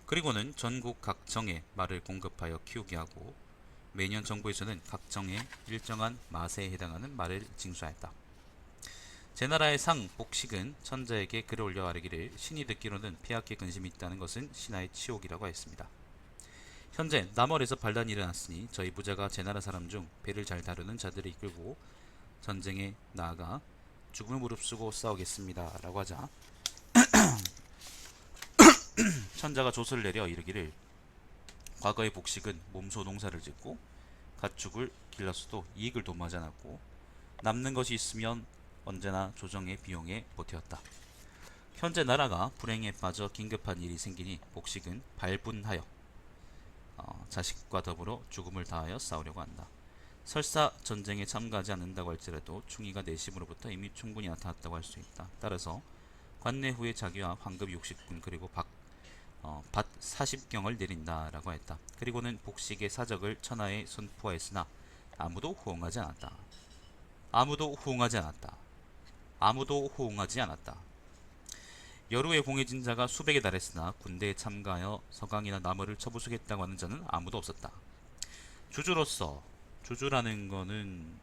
그리고는 전국 각 정에 말을 공급하여 키우게 하고 매년 정부에서는 각 정에 일정한 마세에 해당하는 말을 징수하였다. 제나라의 상 복식은 천자에게 글을 올려 아뢰기를 신이 듣기로는 폐하께 근심이 있다는 것은 신하의 치욕이라고 했습니다. 현재 남월에서 반란이 일어났으니 저희 부자가 제나라 사람 중 배를 잘 다루는 자들을 이끌고 전쟁에 나아가 죽음을 무릅쓰고 싸우겠습니다 라고 하자 천자가 조서를 내려 이르기를 과거의 복식은 몸소 농사를 짓고 가축을 길러서도 이익을 도모하지 않았고 남는 것이 있으면 언제나 조정의 비용에 보태었다. 현재 나라가 불행에 빠져 긴급한 일이 생기니 복식은 발분하여 자식과 더불어 죽음을 다하여 싸우려고 한다. 설사 전쟁에 참가하지 않는다고 할지라도 충의가 내심으로부터 이미 충분히 나타났다고 할 수 있다. 따라서 관내 후에 자기와 황급 60군 그리고 밭 40경을 내린다라고 했다. 그리고는 복식의 사적을 천하에 선포하였으나 아무도 호응하지 않았다. 아무도 호응하지 않았다. 아무도 호응하지 않았다. 여루에 공해진 자가 수백에 달했으나 군대에 참가하여 서강이나 나무를 쳐부수겠다고 하는 자는 아무도 없었다. 주주로서 주주라는 거는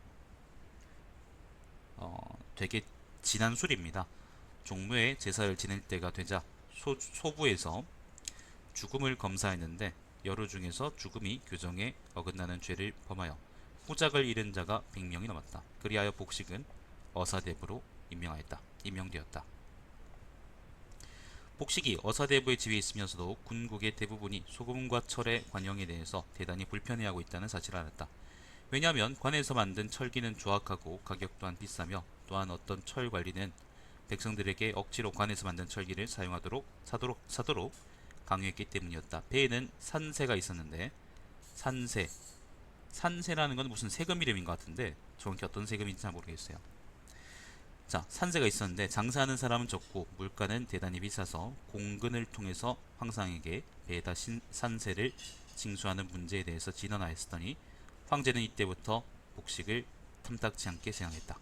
되게 진한 술입니다. 종묘에 제사를 지낼 때가 되자 소부에서 죽음을 검사했는데 여루 중에서 죽음이 규정에 어긋나는 죄를 범하여 후작을 잃은 자가 100명이 넘었다. 그리하여 복식은 어사대부로 임명되었다. 복식이 어사대부의 지위에 있으면서도 군국의 대부분이 소금과 철의 관용에 대해서 대단히 불편해하고 있다는 사실을 알았다. 왜냐하면 관에서 만든 철기는 조악하고 가격 또한 비싸며 또한 어떤 철 관리는 백성들에게 억지로 관에서 만든 철기를 사도록 강요했기 때문이었다. 배에는 산세가 있었는데 산세라는 건 무슨 세금 이름인 것 같은데 정확히 어떤 세금인지 잘 모르겠어요. 자, 산세가 있었는데 장사하는 사람은 적고 물가는 대단히 비싸서 공근을 통해서 황상에게 배에다 산세를 징수하는 문제에 대해서 진언하였으니 황제는 이때부터 복식을 탐탁치 않게 생각했다.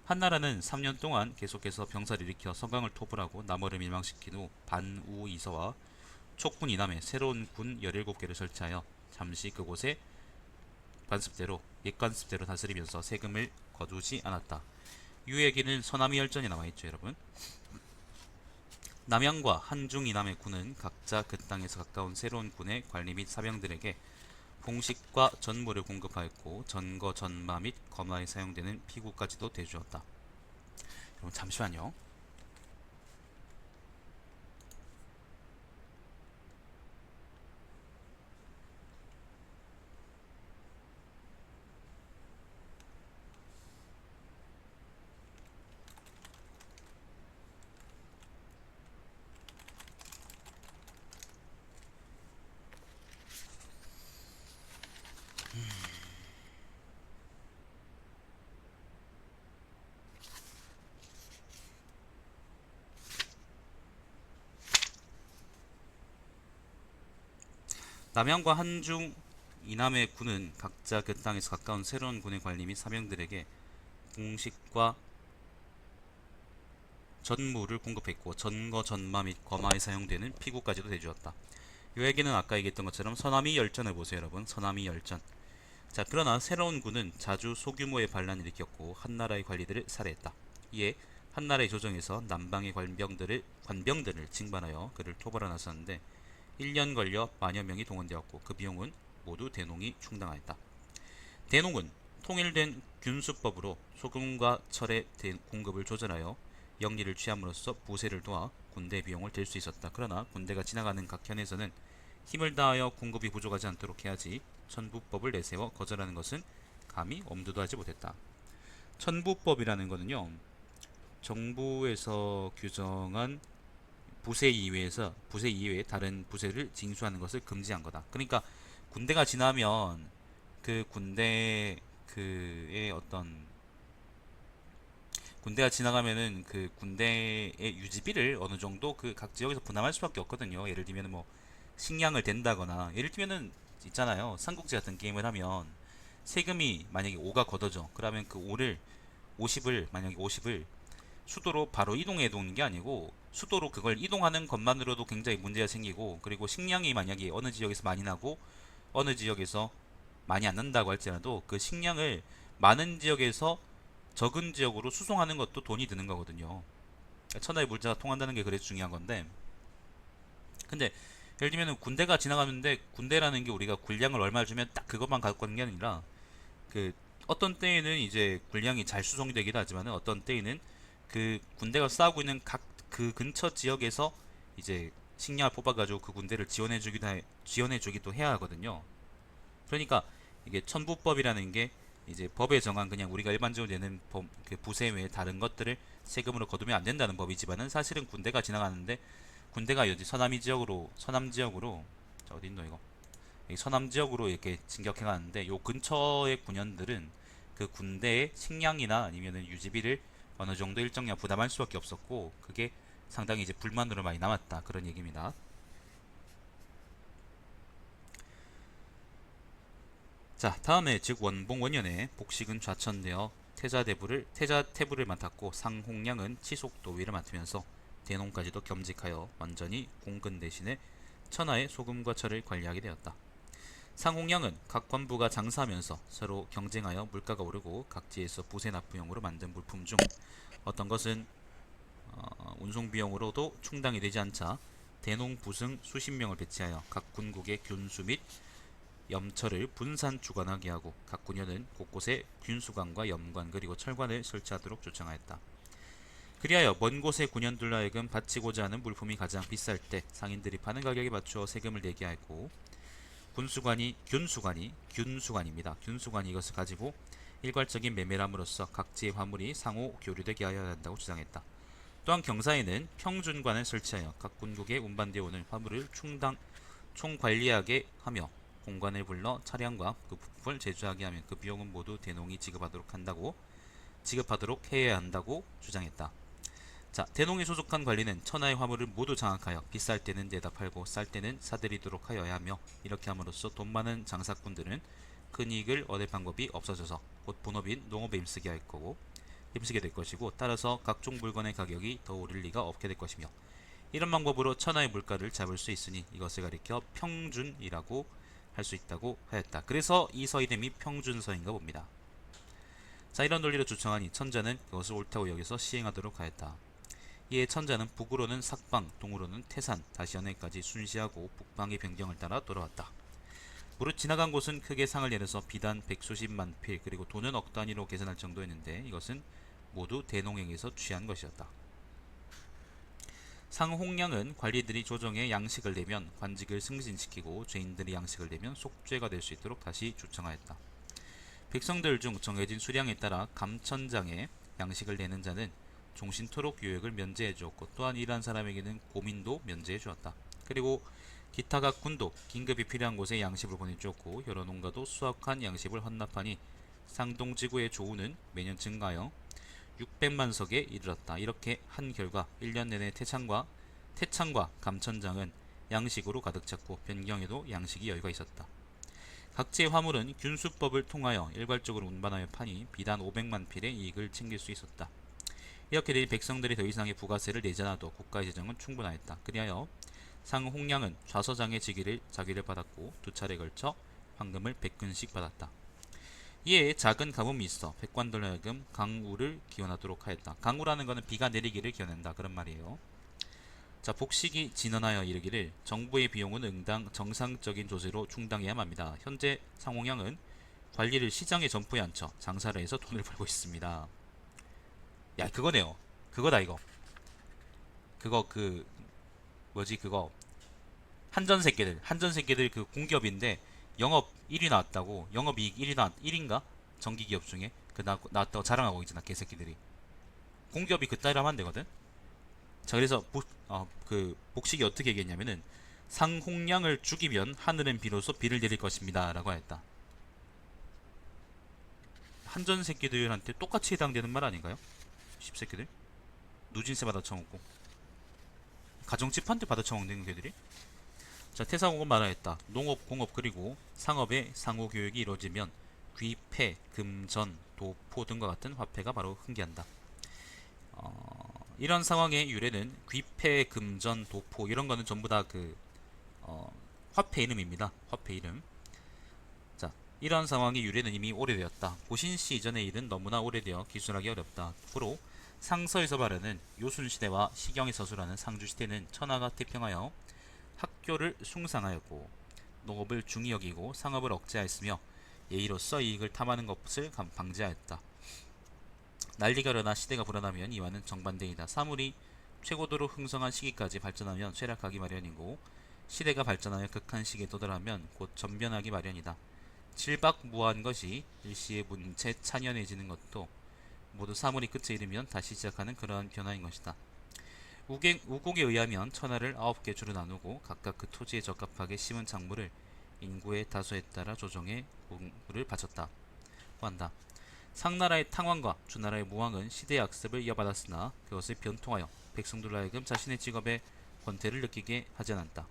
한나라는 3년 동안 계속해서 병사를 일으켜 서강을 토벌하고 남월을 밀망시킨 후 반우이서와 촉군 이남에 새로운 군 17개를 설치하여 잠시 그곳에 옛관습대로 다스리면서 세금을 거두지 않았다. 이후에게는 서남이 열전이 남아있죠, 여러분. 남양과 한중 이남의 군은 각자 그 땅에서 가까운 새로운 군의 관리 및 사병들에게 봉식과 전무를 공급하였고 전거, 전마 및 검화에 사용되는 피구까지도 대주었다. 여러분 잠시만요. 남양과 한중 이남의 군은 각자 그 땅에서 가까운 새로운 군의 관리 및 사병들에게 봉식과 전무를 공급했고 전거, 전마 및 거마에 사용되는 피구까지도 대주었다. 요에게는 아까 얘기했던 것처럼 서남이 열전을 보세요 여러분. 서남이 열전. 자, 그러나 새로운 군은 자주 소규모의 반란을 일으켰고 한나라의 관리들을 살해했다. 이에 한나라의 조정에서 남방의 관병들을 징발하여 그를 토벌하 나섰는데 1년 걸려 만여 명이 동원되었고 그 비용은 모두 대농이 충당하였다. 대농은 통일된 균수법으로 소금과 철의 공급을 조절하여 영리를 취함으로써 부세를 도와 군대 비용을 댈 수 있었다. 그러나 군대가 지나가는 각 현에서는 힘을 다하여 공급이 부족하지 않도록 해야지 천부법을 내세워 거절하는 것은 감히 엄두도 하지 못했다. 천부법이라는 것은요, 정부에서 규정한 부세 이외에 다른 부세를 징수하는 것을 금지한 거다. 그러니까 군대가 지나면 그 군대가 지나가면은 그 군대의 유지비를 어느 정도 그 각 지역에서 부담할 수밖에 없거든요. 예를 들면 뭐 식량을 댄다거나, 예를 들면은 있잖아요. 삼국지 같은 게임을 하면 세금이 만약에 5가 걷어져. 그러면 그 5를 50을 만약에 50을 수도로 바로 이동해 두는 게 아니고 수도로 그걸 이동하는 것만으로도 굉장히 문제가 생기고, 그리고 식량이 만약에 어느 지역에서 많이 나고 어느 지역에서 많이 안 난다고 할지라도 그 식량을 많은 지역에서 적은 지역으로 수송하는 것도 돈이 드는 거거든요. 천하의 물자가 통한다는 게 그래서 중요한 건데, 근데 예를 들면 군대가 지나가는데 군대라는 게 우리가 군량을 얼마 주면 딱 그것만 갖고 가는 게 아니라 그 어떤 때에는 이제 군량이 잘 수송이 되기도 하지만 어떤 때에는 그 군대가 싸우고 있는 각 그 근처 지역에서 이제 식량을 뽑아가지고 그 군대를 지원해주기도 해야 하거든요. 그러니까 이게 천부법이라는 게 이제 법에 정한 그냥 우리가 일반적으로 내는 그 부세 외에 다른 것들을 세금으로 거두면 안 된다는 법이지만은 사실은 군대가 지나가는데 군대가 여기 서남 지역으로 자, 어디 있노 이거, 이 서남 지역으로 이렇게 진격해 가는데 요 근처의 군현들은 그 군대의 식량이나 아니면은 유지비를 어느 정도 일정량 부담할 수밖에 없었고, 그게 상당히 이제 불만으로 많이 남았다, 그런 얘기입니다. 자, 다음에 즉 원봉 원년에 복식은 좌천되어 태자태부를 맡았고 상홍량은 치속도위를 맡으면서 대농까지도 겸직하여 완전히 공근 대신에 천하의 소금과 철을 관리하게 되었다. 상홍량은 각 관부가 장사하면서 서로 경쟁하여 물가가 오르고 각지에서 부세 납부용으로 만든 물품 중 어떤 것은 운송 비용으로도 충당이 되지 않자 대농 부승 수십 명을 배치하여 각 군국의 균수 및 염철을 분산 주관하게 하고 각 군현은 곳곳에 균수관과 염관 그리고 철관을 설치하도록 조청하였다. 그리하여 먼 곳의 군현들로 하여금 바치고자 하는 물품이 가장 비쌀 때 상인들이 파는 가격에 맞추어 세금을 내게 하였고, 균수관입니다. 균수관이 이것을 가지고 일괄적인 매매를 함으로써 각지의 화물이 상호 교류되게 하여야 한다고 주장했다. 또한 경사에는 평준관을 설치하여 각 군국에 운반되어 오는 화물을 총관리하게 하며 공관을 불러 차량과 그 부품을 제조하게 하면 그 비용은 모두 대농이 지급하도록 해야 한다고 주장했다. 자, 대농에 소속한 관리는 천하의 화물을 모두 장악하여 비쌀 때는 내다 팔고 쌀 때는 사들이도록 하여야 하며, 이렇게 함으로써 돈 많은 장사꾼들은 큰 이익을 얻을 방법이 없어져서 곧 본업인 농업에 힘쓰게 될 것이고, 따라서 각종 물건의 가격이 더 오를 리가 없게 될 것이며, 이런 방법으로 천하의 물가를 잡을 수 있으니 이것을 가리켜 평준이라고 할 수 있다고 하였다. 그래서 이 서 이름이 평준서인가 봅니다. 자, 이런 논리로 주청하니 천자는 그것을 옳다고 여기서 시행하도록 하였다. 이에 천자는 북으로는 삭방, 동으로는 태산, 다시 연해까지 순시하고 북방의 변경을 따라 돌아왔다. 무릇 지나간 곳은 크게 상을 내려서 비단 백수십만 필 그리고 돈은 억 단위로 계산할 정도였는데 이것은 모두 대농행에서 취한 것이었다. 상홍량은 관리들이 조정에 양식을 내면 관직을 승진시키고 죄인들이 양식을 내면 속죄가 될 수 있도록 다시 주청하였다. 백성들 중 정해진 수량에 따라 감천장에 양식을 내는 자는 종신토록 유역을 면제해 주었고, 또한 일한 사람에게는 고민도 면제해 주었다. 그리고 기타 각 군도 긴급히 필요한 곳에 양식을 보내주었고, 여러 농가도 수확한 양식을 헌납하니 상동지구의 조우는 매년 증가하여 600만 석에 이르렀다. 이렇게 한 결과 1년 내내 태창과 감천장은 양식으로 가득 찼고 변경에도 양식이 여유가 있었다. 각지의 화물은 균수법을 통하여 일괄적으로 운반하여 파니 비단 500만 필의 이익을 챙길 수 있었다. 이렇게 되니 백성들이 더 이상의 부가세를 내지 않아도 국가의 재정은 충분하였다. 그리하여 상홍량은 좌서장의 자기를 받았고 두 차례에 걸쳐 황금을 100근씩 받았다. 이에 작은 가뭄이 있어 백관들로 하여금 강우를 기원하도록 하였다. 강우라는 것은 비가 내리기를 기원한다 그런 말이에요. 자, 복식이 진언하여 이르기를 정부의 비용은 응당 정상적인 조세로 충당해야 합니다. 현재 상홍량은 관리를 시장에 점포에 앉혀 장사를 해서 돈을 벌고 있습니다. 야, 그거네요. 그거다 이거. 그거 그 뭐지 그거 한전 새끼들 그 공기업인데 영업 1위 나왔다고. 영업이익 1인가 전기기업 중에 그 나왔다고 자랑하고 있잖아 개새끼들이. 공기업이 그따위로 하면 안 되거든. 자, 그래서 그 복식이 어떻게 얘기했냐면은 상홍량을 죽이면 하늘은 비로소 비를 내릴 것입니다 라고 했다. 한전 새끼들한테 똑같이 해당되는 말 아닌가요? 십새끼들 누진세 받아 처먹고 가정집한테 받아 처먹는 걔들이. 자, 태상홍은 말하였다. 농업, 공업 그리고 상업의 상호교육이 이루어지면 귀패, 금전, 도포 등과 같은 화폐가 바로 흥기한다. 이런 상황의 유래는 귀패, 금전, 도포 이런 거는 전부 다 화폐 이름입니다. 화폐 이름. 자, 이런 상황의 유래는 이미 오래되었다. 고신시 이전의 일은 너무나 오래되어 기술하기 어렵다. 고로 상서에서 말하는 요순시대와 시경의 서술하는 상주시대는 천하가 태평하여 학교를 숭상하였고 농업을 중히 여기고 상업을 억제하였으며 예의로서 이익을 탐하는 것을 방지하였다. 난리가 일어나 시대가 불안하면 이와는 정반대이다. 사물이 최고도로 흥성한 시기까지 발전하면 쇠락하기 마련이고 시대가 발전하여 극한 시기에 도달하면 곧 전변하기 마련이다. 칠박무한 것이 일시에 문채 찬연해지는 것도 모두 사물이 끝에 이르면 다시 시작하는 그러한 변화인 것이다. 우곡에 의하면 천하를 9개 주로 나누고 각각 그 토지에 적합하게 심은 작물을 인구의 다수에 따라 조정해 공물을 바쳤다. 한다. 상나라의 탕왕과 주나라의 무왕은 시대의 악습을 이어받았으나 그것을 변통하여 백성들로 하여금 자신의 직업의 권태를 느끼게 하지 않았다.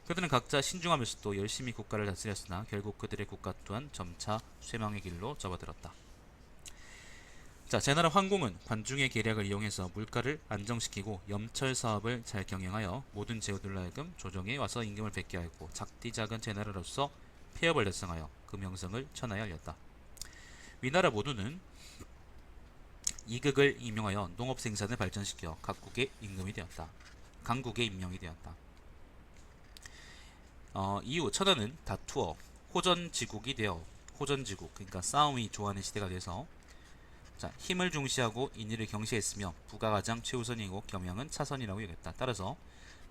그들은 각자 신중하면서도 열심히 국가를 다스렸으나 결국 그들의 국가 또한 점차 쇠망의 길로 접어들었다. 자, 제나라 황공은 관중의 계략을 이용해서 물가를 안정시키고 염철 사업을 잘 경영하여 모든 제후들로 하여금 조정에 와서 임금을 뵙게 하였고 작디 작은 제나라로서 폐업을 달성하여 그 명성을 천하에 알렸다. 위나라 모두는 이극을 임용하여 농업 생산을 발전시켜 각국의 임금이 되었다. 강국의 임명이 되었다. 이후 천하는 다투어 호전지국이 되어 호전지국 그러니까 싸움이 좋아하는 시대가 돼서 자, 힘을 중시하고 인의를 경시했으며 부가 가장 최우선이고 겸양은 차선이라고 여겼다. 따라서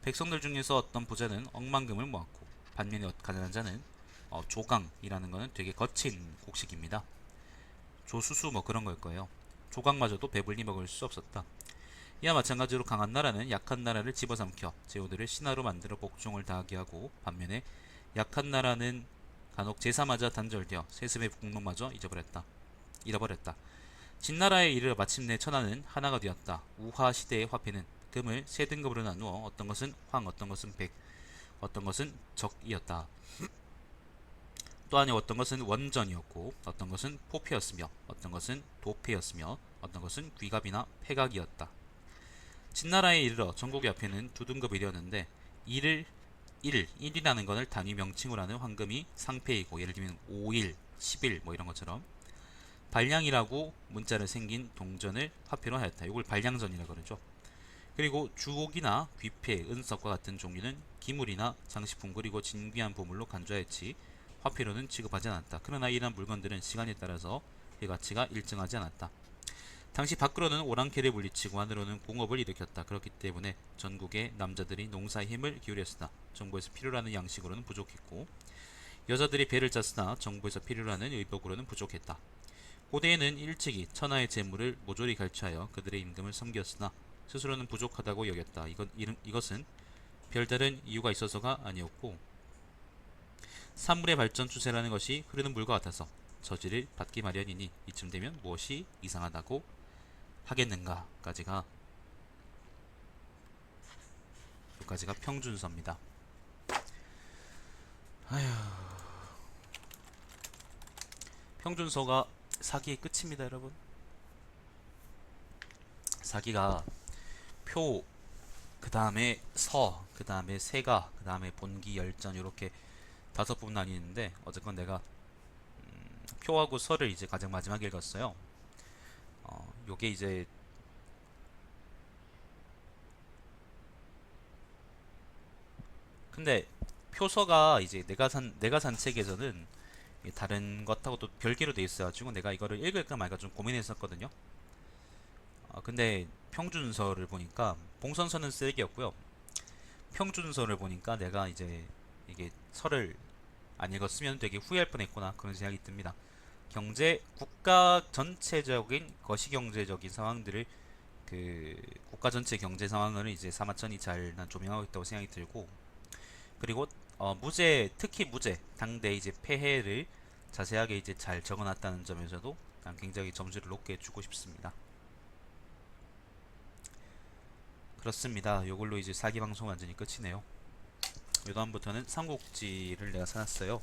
백성들 중에서 어떤 부자는 억만금을 모았고 반면에 가난한 자는 조강이라는 것은 되게 거친 곡식입니다. 조수수 뭐 그런 걸 거예요. 조각마저도 배불리 먹을 수 없었다. 이와 마찬가지로 강한 나라는 약한 나라를 집어삼켜 제후들을 신하로 만들어 복종을 다하게 하고 반면에 약한 나라는 간혹 제사마저 단절되어 세습의 공로마저 잃어버렸다. 진나라에 이르러 마침내 천하는 하나가 되었다. 우화 시대의 화폐는 금을 세 등급으로 나누어 어떤 것은 황, 어떤 것은 백, 어떤 것은 적이었다. 또한 어떤 것은 원전이었고 어떤 것은 포폐였으며 어떤 것은 도폐였으며 어떤 것은 귀갑이나 폐각이었다. 진나라에 이르러 전국의 화폐는 두 등급이 되었는데 1이라는 것을 단위 명칭으로 하는 황금이 상폐이고 예를 들면 5일, 10일 뭐 이런 것처럼 발량이라고 문자를 생긴 동전을 화폐로 하였다. 이걸 발량전이라고 그러죠. 그리고 주옥이나 귀패, 은석과 같은 종류는 기물이나 장식품 그리고 진귀한 보물로 간주하였지 화폐로는 취급하지 않았다. 그러나 이러한 물건들은 시간에 따라서 그 가치가 일정하지 않았다. 당시 밖으로는 오랑캐를 물리치고 안으로는 공업을 일으켰다. 그렇기 때문에 전국의 남자들이 농사에 힘을 기울였으나 정부에서 필요로 하는 양식으로는 부족했고 여자들이 배를 짰으나 정부에서 필요로 하는 의복으로는 부족했다. 고대에는 일찍이 천하의 재물을 모조리 갈취하여 그들의 임금을 섬겼으나 스스로는 부족하다고 여겼다. 이것은 별다른 이유가 있어서가 아니었고 사물의 발전 추세라는 것이 흐르는 물과 같아서 저지를 받기 마련이니 이쯤 되면 무엇이 이상하다고 하겠는가까지가 여기까지가 평준서입니다. 평준서가 사기의 끝입니다, 여러분. 사기가 표, 그 다음에 서, 그 다음에 세가, 그 다음에 본기, 열전 이렇게 5부분 나뉘는데 어쨌건 내가 표하고 서를 이제 가장 마지막에 읽었어요. 요게 이제 근데 표서가 이제 내가 산 책에서는 다른 것하고 또 별개로 돼 있어가지고 내가 이거를 읽을까 말까 좀 고민했었거든요. 근데 평준서를 보니까 봉선서는 쓰레기였고요. 평준서를 보니까 내가 이제 이게 설을 안 읽었으면 되게 후회할 뻔했구나 그런 생각이 듭니다. 국가 전체적인 거시경제적인 상황들을 국가 전체 경제 상황을 이제 사마천이 잘 난 조명하고 있다고 생각이 들고 그리고 특히 무제 당대 이제 폐해를 자세하게 이제 잘 적어놨다는 점에서도 난 굉장히 점수를 높게 주고 싶습니다. 그렇습니다. 요걸로 이제 사기 방송 완전히 끝이네요. 요 다음부터는 삼국지를 내가 사놨어요.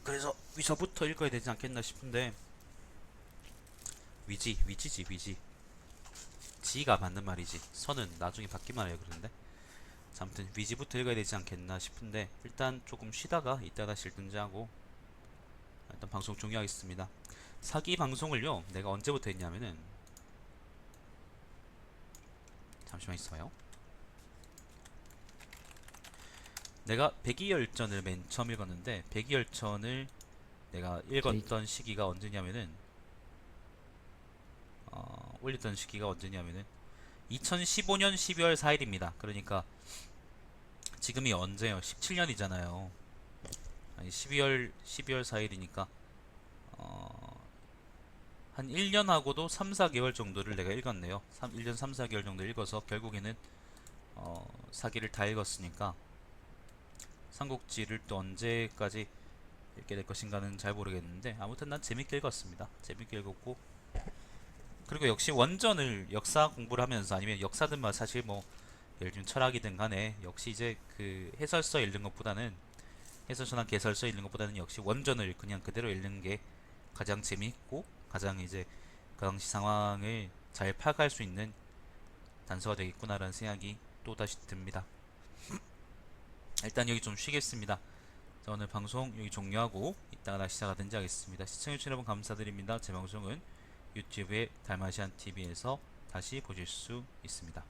그래서 위서부터 읽어야 되지 않겠나 싶은데 위지. 지가 맞는 말이지. 선은 나중에 바뀌만 해요 그런데. 자, 아무튼 위지부터 읽어야 되지 않겠나 싶은데 일단 조금 쉬다가 이따 다시 읽든지 하고 일단 방송 종료하겠습니다. 사기 방송을요 내가 언제부터 했냐면은 잠시만 있어요. 내가 백이열전을 맨 처음 읽었는데 백이열전을 내가 읽었던 시기가 언제냐면은 올렸던 시기가 언제냐면은 2015년 12월 4일입니다. 그러니까 지금이 언제요? 17년이잖아요. 아니 12월 4일이니까 한 1년하고도 3, 4개월 정도를 내가 읽었네요. 1년 3, 4개월 정도 읽어서 결국에는 사기를 다 읽었으니까 삼국지를 또 언제까지 읽게 될 것인가는 잘 모르겠는데 아무튼 난 재밌게 읽었습니다. 재밌게 읽었고 그리고 역시 원전을 역사 공부를 하면서 아니면 역사든 사실 뭐 예를 들면 철학이든 간에 역시 이제 해설서 읽는 것보다는 해설서나 개설서 읽는 것보다는 역시 원전을 그냥 그대로 읽는 게 가장 재미있고 가장 이제 그 당시 상황을 잘 파악할 수 있는 단서가 되겠구나라는 생각이 또다시 듭니다. 일단 여기 좀 쉬겠습니다. 자, 오늘 방송 여기 종료하고 이따가 다시 시작하든지 하겠습니다. 시청해주신 여러분 감사드립니다. 제 방송은 유튜브의 달마시안TV에서 다시 보실 수 있습니다.